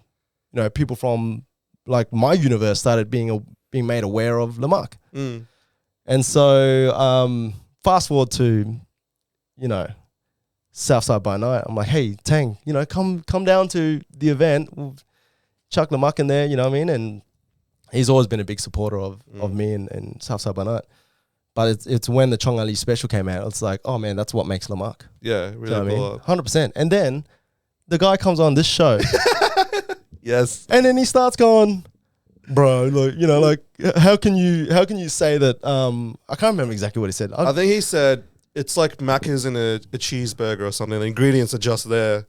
know, people from like my universe started being made aware of Lamac, and so fast forward to, you know, Southside by night. I'm like, hey, Tang, you know, come down to the event. We'll chuck Lamac in there, you know what I mean? And he's always been a big supporter of me and Southside by night. But it's when the Chong Ali special came out, it's like, oh man, that's what makes Lamac. Yeah, really, you know what I mean? 100%. And then the guy comes on this show. Yes. And then he starts going, bro, like, you know, like how can you say that I can't remember exactly what he said. I think he said it's like Macca's in a cheeseburger or something. The ingredients are just there.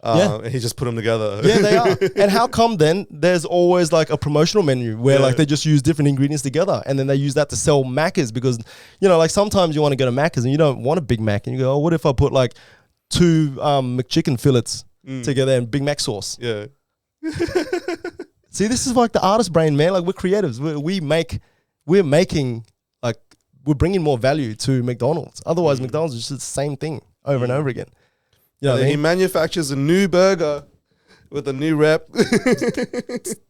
And he just put them together. Yeah, they are. And how come then there's always like a promotional menu where like they just use different ingredients together and then they use that to sell Maccas because, you know, like sometimes you want to go to Maccas and you don't want a Big Mac and you go, oh, what if I put like 2 McChicken fillets together and Big Mac sauce? Yeah. See, this is like the artist brain, man. Like we're creatives. We're bringing more value to McDonald's. Otherwise, McDonald's is just the same thing over and over again. You know what I mean? He manufactures a new burger with a new rep.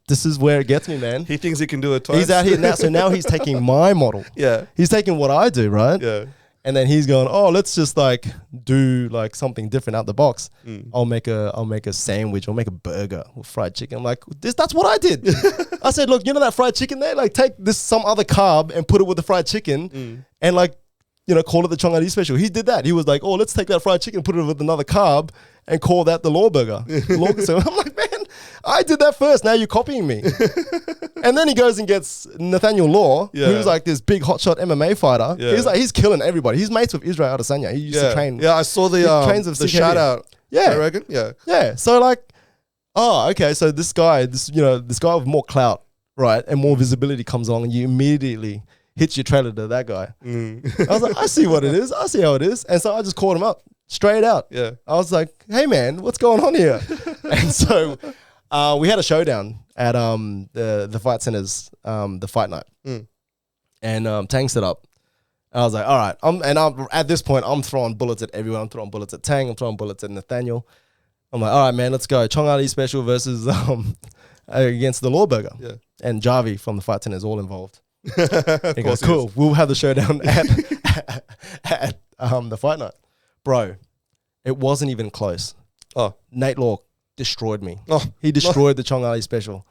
This is where it gets me, man. He thinks he can do it twice. He's out here now. So now he's taking my model. Yeah. He's taking what I do, right? Yeah. And then he's going, oh, let's just like do like something different out the box. I'll make a sandwich. I'll make a burger with fried chicken. I'm like, that's what I did. I said, look, you know that fried chicken there? Like take this some other carb and put it with the fried chicken and like, you know, call it the Chong Ali special. He did that. He was like, oh, let's take that fried chicken, put it with another carb and call that the Law Burger. So I'm like, man, I did that first. Now you're copying me. And then he goes and gets Nathaniel Law, who's like this big hotshot MMA fighter. He's killing everybody. He's mates with Israel Adesanya. He used to train. Yeah, I saw the shout out. Yeah. I reckon. Yeah. Yeah. So like, oh, okay. So this guy with more clout, right, and more visibility comes along and you immediately hits your trailer to that guy. I was like, I see what it is. I see how it is. And so I just called him up straight out. Yeah. I was like, hey man, what's going on here? And so we had a showdown at the fight centers, the fight night. And Tang set up. And I was like, all right. At this point, I'm throwing bullets at everyone. I'm throwing bullets at Tang. I'm throwing bullets at Nathaniel. I'm like, all right, man, let's go. Chong Ali special versus against the Law Burger. Yeah. And Javi from the fight centers all involved. Of course, cool. We'll have the showdown at the fight night, bro. It wasn't even close. Oh, Nate Law destroyed me. Oh, he destroyed the Chong Ali special.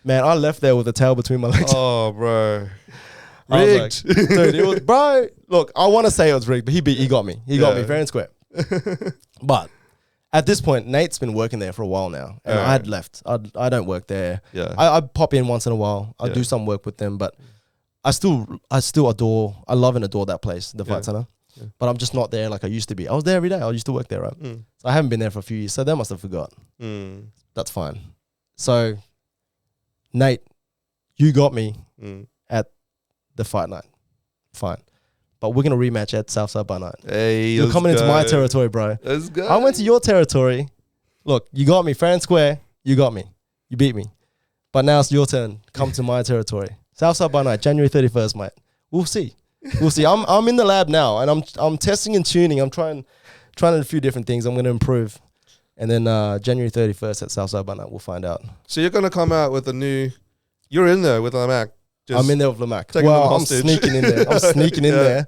Man, I left there with a tail between my legs. Oh, bro, rigged, like, dude. It was, bro. Look, I want to say it was rigged, but he got me. He got me fair and square. But at this point, Nate's been working there for a while now, and I had left. I don't work there. Yeah, I pop in once in a while. I do some work with them, but I still adore. I love and adore that place, the fight center. Yeah. But I'm just not there like I used to be. I was there every day. I used to work there, right? So I haven't been there for a few years. So they must have forgot. That's fine. So, Nate, you got me at the fight night. Fine. But we're going to rematch at Southside by night. Hey, you're coming into my territory, bro. Let's go. I went to your territory. Look, you got me fair and square. You got me. You beat me. But now it's your turn. Come to my territory. Southside by night, January 31st, mate. We'll see. We'll see. I'm in the lab now, and I'm testing and tuning. I'm trying a few different things. I'm going to improve. And then January 31st at Southside by night, we'll find out. So you're going to come out with a new... You're in there with Lamac. I'm in there with Lamac. Well, I'm sneaking in there. I'm sneaking in there.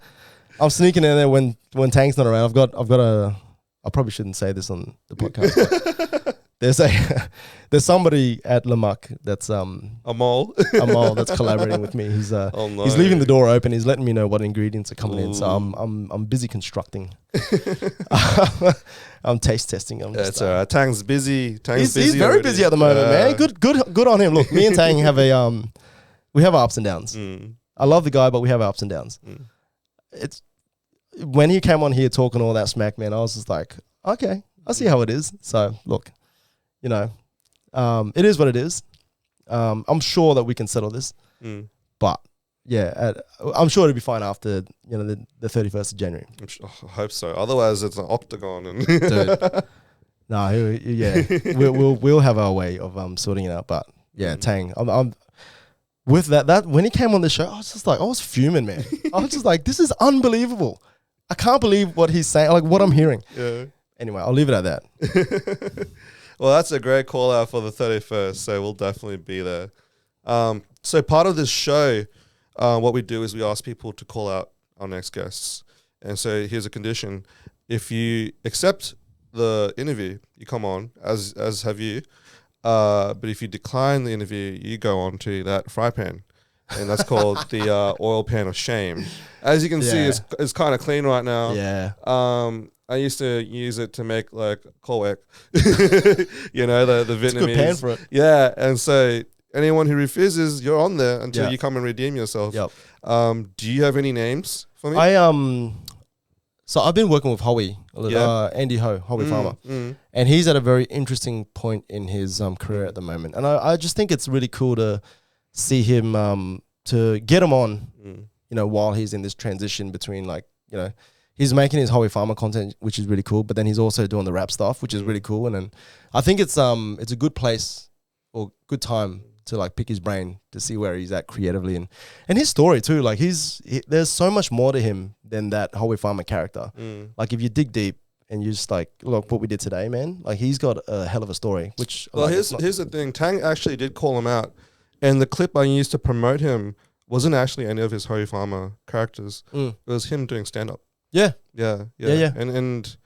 I'm sneaking in there when Tang's not around. I probably shouldn't say this on the podcast, but there's somebody at Lamac that's a mole that's collaborating with me. He's he's leaving the door open. He's letting me know what ingredients are coming in. So I'm busy constructing. I'm taste testing. That's all right. Tang's busy. He's very busy at the moment, man. Good on him. Look, me and Tang have we have our ups and downs. I love the guy, but we have our ups and downs. It's when he came on here talking all that smack, man, I was just like, okay, I see how it is. So look, you know, it is what it is. I'm sure that we can settle this, but yeah, I'm sure it'll be fine after, you know, the 31st of January. I hope so. Otherwise, it's an octagon. And dude, no, yeah, we'll have our way of sorting it out. But yeah, Tang, I'm with that when he came on the show, I was fuming, man. I was just like, this is unbelievable. I can't believe what he's saying, like what I'm hearing. Yeah. Anyway, I'll leave it at that. Well, that's a great call out for the 31st, so we'll definitely be there. So part of this show, what we do is we ask people to call out our next guests. And so here's a condition. If you accept the interview, you come on, as have you. But if you decline the interview, you go on to that fry pan. And that's called the oil pan of shame. As you can see, it's kind of clean right now. Yeah. I used to use it to make like kolwek, you know, the Vietnamese. It's a good pan for it. Yeah, and so anyone who refuses, you're on there until you come and redeem yourself. Yep. Do you have any names for me? So I've been working with Howie, Andy Howie Farmer, and he's at a very interesting point in his career at the moment. And I just think it's really cool to see him, to get him on, while he's in this transition between he's making his Howie Farmer content, which is really cool, but then he's also doing the rap stuff, which is really cool. And then I think it's a good place or good time to pick his brain to see where he's at creatively and his story too. Like there's so much more to him than that Howie Farmer character. Like if you dig deep and you just look what we did today, man, he's got a hell of a story, which here's the thing. Tang actually did call him out, and the clip I used to promote him wasn't actually any of his Howie Farmer characters. It was him doing stand-up. Yeah. And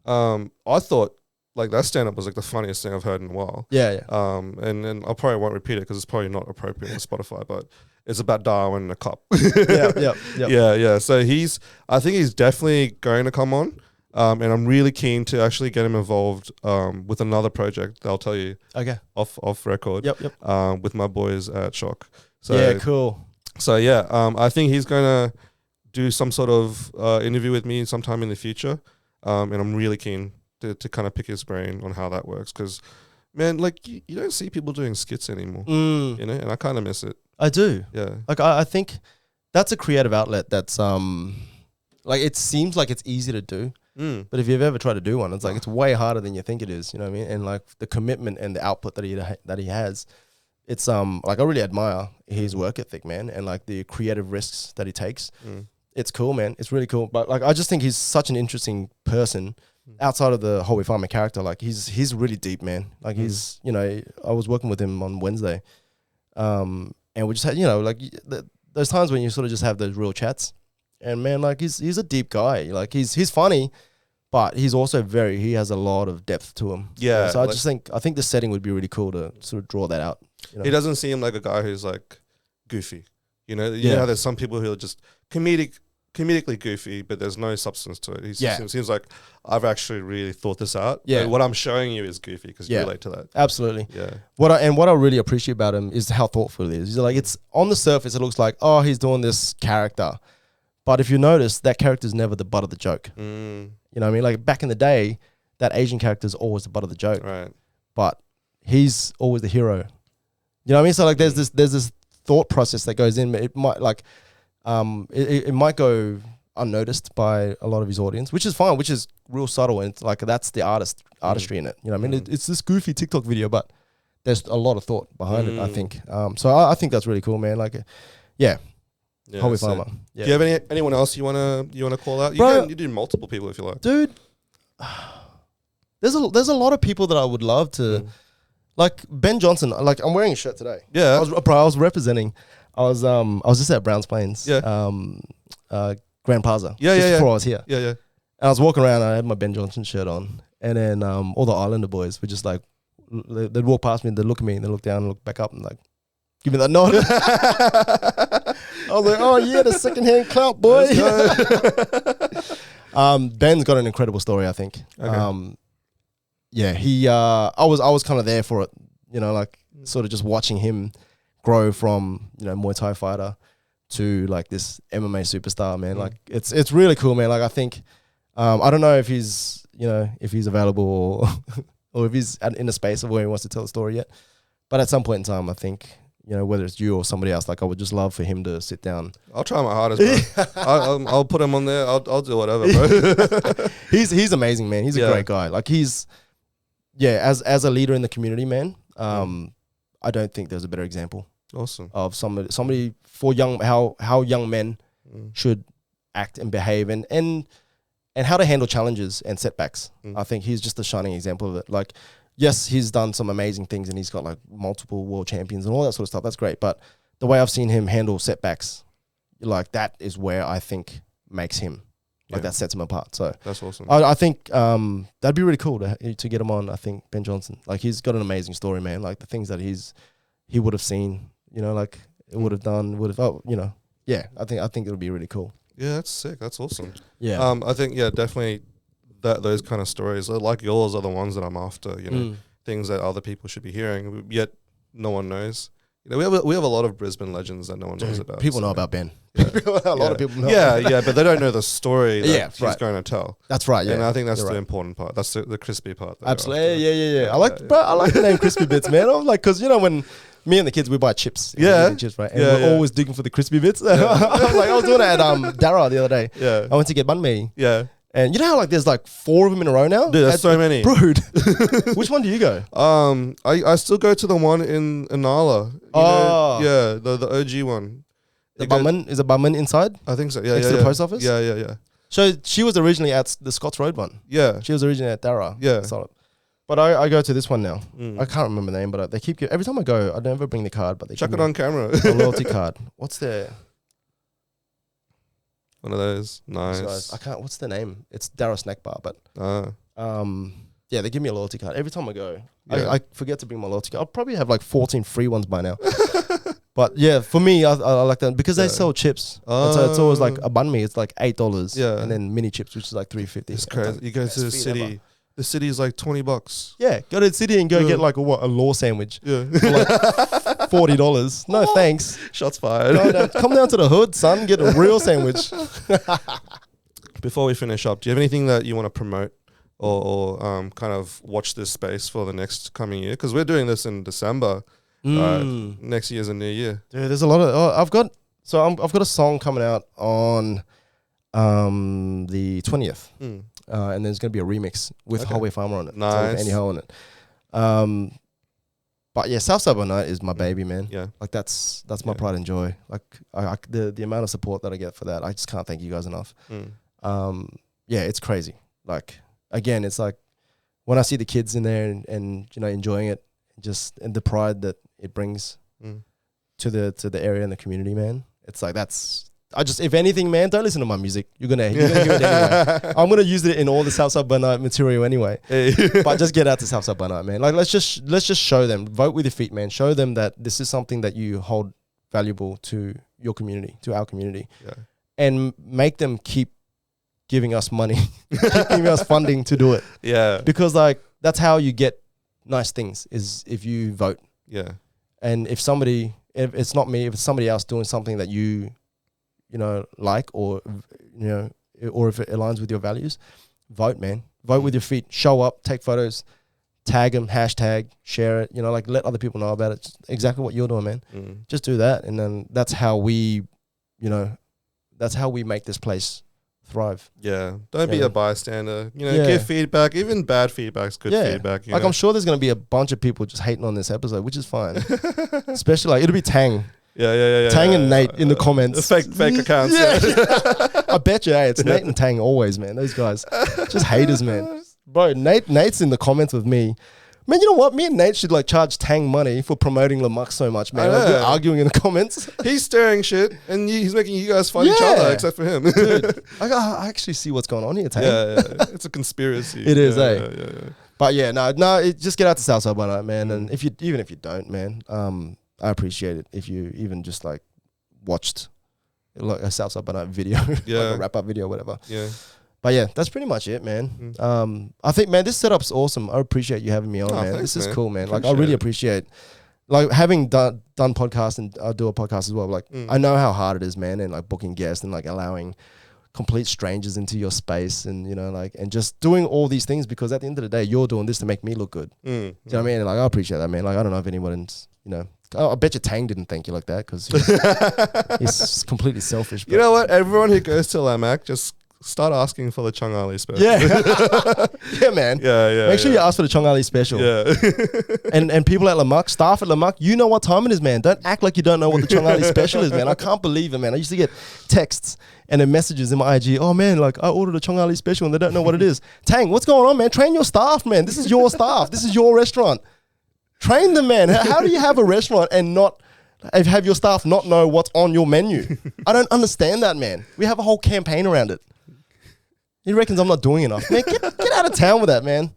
I thought that stand-up was the funniest thing I've heard in a while. And I probably won't repeat it because it's probably not appropriate on Spotify, but it's about Darwin and a cop. Yeah. So I think he's definitely going to come on, and I'm really keen to actually get him involved with another project. I'll tell you. Okay. Off record. Yep. With my boys at Shock. So yeah, cool. So yeah, I think he's gonna do some sort of interview with me sometime in the future, and I'm really keen to kind of pick his brain on how that works, because man, you don't see people doing skits anymore, and I kind of miss it. I do. Yeah. I think that's a creative outlet that's it seems like it's easy to do, but if you've ever tried to do one, it's it's way harder than you think it is. You know what I mean? And the commitment and the output that he has, it's I really admire his work ethic, man, and the creative risks that he takes. It's cool, man. It's really cool. But I just think he's such an interesting person outside of the Howie Farmer character. He's really deep, man. He's, I was working with him on Wednesday, and we just had, those times when you sort of just have those real chats, and man, he's a deep guy. He's funny, but he's also he has a lot of depth to him. Yeah. So I think the setting would be really cool to sort of draw that out. He doesn't seem like a guy who's goofy. You know how there's some people who are just comedically goofy, but there's no substance to it. He seems like I've actually really thought this out. Yeah. And what I'm showing you is goofy because you relate to that. Absolutely. Yeah. What I really appreciate about him is how thoughtful he is. He's it's on the surface, it looks like, oh, he's doing this character. But if you notice, that character is never the butt of the joke. You know what I mean? Back in the day, that Asian character is always the butt of the joke. Right. But he's always the hero. You know what I mean? So there's this thought process that goes in. It might it might go unnoticed by a lot of his audience, which is fine, which is real subtle, and it's that's the artistry in it. You know what I mean? It's this goofy TikTok video, but there's a lot of thought behind it, I think. So I think that's really cool, man. Howie Farmer. Yeah. Do you have anyone else you wanna call out? You do multiple people if you like. Dude, there's a lot of people that I would love to Ben Johnson. I'm wearing a shirt today. Yeah. I was representing. I was just at Browns Plains. Yeah. Grand Plaza. Yeah, before I was here. Yeah. And I was walking around. And I had my Ben Johnson shirt on, and then all the Islander boys were just they'd walk past me, and they'd look at me, and they'd look down and look back up, and give me that nod. I was like, oh yeah, the secondhand clout, boy. Ben's got an incredible story, I think. Okay. I was kind of there for it, sort of just watching him grow from, Muay Thai fighter to this MMA superstar, man. It's really cool, man. I think, I don't know if he's available or if he's in a space of where he wants to tell the story yet. But at some point in time, I think, whether it's you or somebody else, I would just love for him to sit down. I'll try my hardest, bro. I'll put him on there. I'll do whatever, bro. He's amazing, man. He's a great guy. As a leader in the community, man, I don't think there's a better example. Awesome. Of somebody for how young men should act and behave and how to handle challenges and setbacks. I think he's just a shining example of it. Yes, he's done some amazing things and he's got multiple world champions and all that sort of stuff. That's great. But the way I've seen him handle setbacks, that is where I think makes him. That sets him apart. So that's awesome. I think that'd be really cool to get him on. I think Ben Johnson, he's got an amazing story, man. The things that he would have seen, it would have done, I think it'll be really cool. Yeah, that's sick. That's awesome. Yeah. I think definitely those kind of stories like yours are the ones that I'm after. Things that other people should be hearing, yet no one knows. You know, we have a lot of Brisbane legends that no one knows about. People know about Ben. A lot of people know. Yeah, but they don't know the story that he's right. going to tell. That's right. Yeah, and I think that's the important part. That's the crispy part. Absolutely. Yeah. I like the name CrispyBits, man. I'm like, because you know when me and the kids we buy chips. Chips, right? And we're always digging for the crispy bits. I was doing it at Dara the other day. Yeah, I went to get banh mi. Yeah. And you know how like there's like 4 of them in a row now? Dude, there's so many. Brood. Which one do you go? I still go to the one in Anala. Yeah, the OG one. The Bumman? Is it Bumman inside? I think so. Yeah, Next to the post office? Yeah. So she was originally at the Scotts Road one. Yeah. She was originally at Dara. Yeah. Solid. But I go to this one now. I can't remember the name, but they keep every time I go, I never bring the card, but they chuck it on camera. A loyalty card. What's their... One of those. Nice. I can't. What's the name? It's Dara Snack Bar, but yeah, they give me a loyalty card every time I go. I forget to bring my loyalty card. I'll probably have like 14 free ones by now. But yeah, for me, I like that because they sell chips. And so it's always like a banh mi. It's like $8. Yeah, and then mini chips, which is like $3.50. It's crazy. You go to the city. Ever. The city is like $20. Yeah, go to the city and go get like a law sandwich. Yeah, for like $40. No thanks. Shots fired. Come down to the hood, son. Get a real sandwich. Before we finish up, do you have anything that you want to promote or kind of watch this space for the next coming year? Because we're doing this in December. Next year's a new year. Dude, there's a lot of. I've got a song coming out on the 20th. And there's going to be a remix with Howe Farmer on it. Nice. So with Annie Ho on it. But yeah, Southside by Night is my baby, man. Yeah. Like that's my pride and joy. Like the amount of support that I get for that, I just can't thank you guys enough. Yeah, it's crazy. Like again, it's like when I see the kids in there and you know enjoying it, and the pride that it brings to the area and the community, man. It's like if anything, man, don't listen to my music. You're gonna hear it anyway. I'm gonna use it in all the Southside by Night material anyway. But just get out to Southside by Night, man. Like let's just show them. Vote with your feet, man. Show them that this is something that you hold valuable to your community, to our community, and make them keep giving us money, keep giving us funding to do it. Yeah, because like that's how you get nice things is if you vote. Yeah, and if it's not me, if it's somebody else doing something that you know, like, or, you know, or if it aligns with your values, vote, man. Vote with your feet. Show up, take photos, tag them, hashtag, share it, you know, like let other people know about it. Just exactly what you're doing, man. Just do that. And then that's how we make this place thrive. Yeah. Don't be a bystander. You know, give feedback. Even bad feedback's good feedback. Like, I'm sure there's going to be a bunch of people just hating on this episode, which is fine. Especially, like, it'll be Tang. Yeah. Tang and Nate in the comments. Fake accounts. I bet you, it's Nate and Tang always, man. Those guys, just haters, man. Bro, Nate's in the comments with me. Man, you know what? Me and Nate should like charge Tang money for promoting Lamuk so much, man. Like, we're arguing in the comments. He's stirring shit, and he's making you guys fight each other, except for him. Dude, I actually see what's going on here, Tang. Yeah. It's a conspiracy. It is, Yeah. But yeah, just get out to Southside by Night, man. And even if you don't, man, I appreciate it if you even just like watched like a Southside by Night video, like a wrap up video, whatever. Yeah. But yeah, that's pretty much it, man. I think, man, this setup's awesome. I appreciate you having me on, man. Thanks, this is cool, man. Like, I really appreciate, like, having done podcasts and I do a podcast as well. Like, I know how hard it is, man, and like booking guests and like allowing complete strangers into your space and, you know, like, and just doing all these things because at the end of the day, you're doing this to make me look good. Do you know what I mean? And like, I appreciate that, man. Like, I don't know if anyone's, you know, I bet you Tang didn't thank you like that because he's completely selfish. You know what? Everyone who goes to Lamak, just start asking for the Chong Ali special. Yeah. Yeah, man. Yeah. Make sure you ask for the Chong Ali special. Yeah. and people at Lamak, staff at Lamak, you know what time it is, man. Don't act like you don't know what the Chong Ali special is, man. I can't believe it, man. I used to get texts and then messages in my IG. Oh, man, like I ordered a Chong Ali special and they don't know what it is. Tang, what's going on, man? Train your staff, man. This is your staff. This is your restaurant. Train them, man. How do you have a restaurant and not have your staff not know what's on your menu? I don't understand that, man. We have a whole campaign around it. He reckons I'm not doing enough. Man, get out of town with that, man.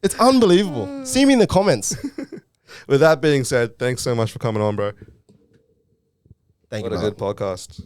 It's unbelievable. See me in the comments. With that being said, thanks so much for coming on, bro. Thank you. What a good podcast.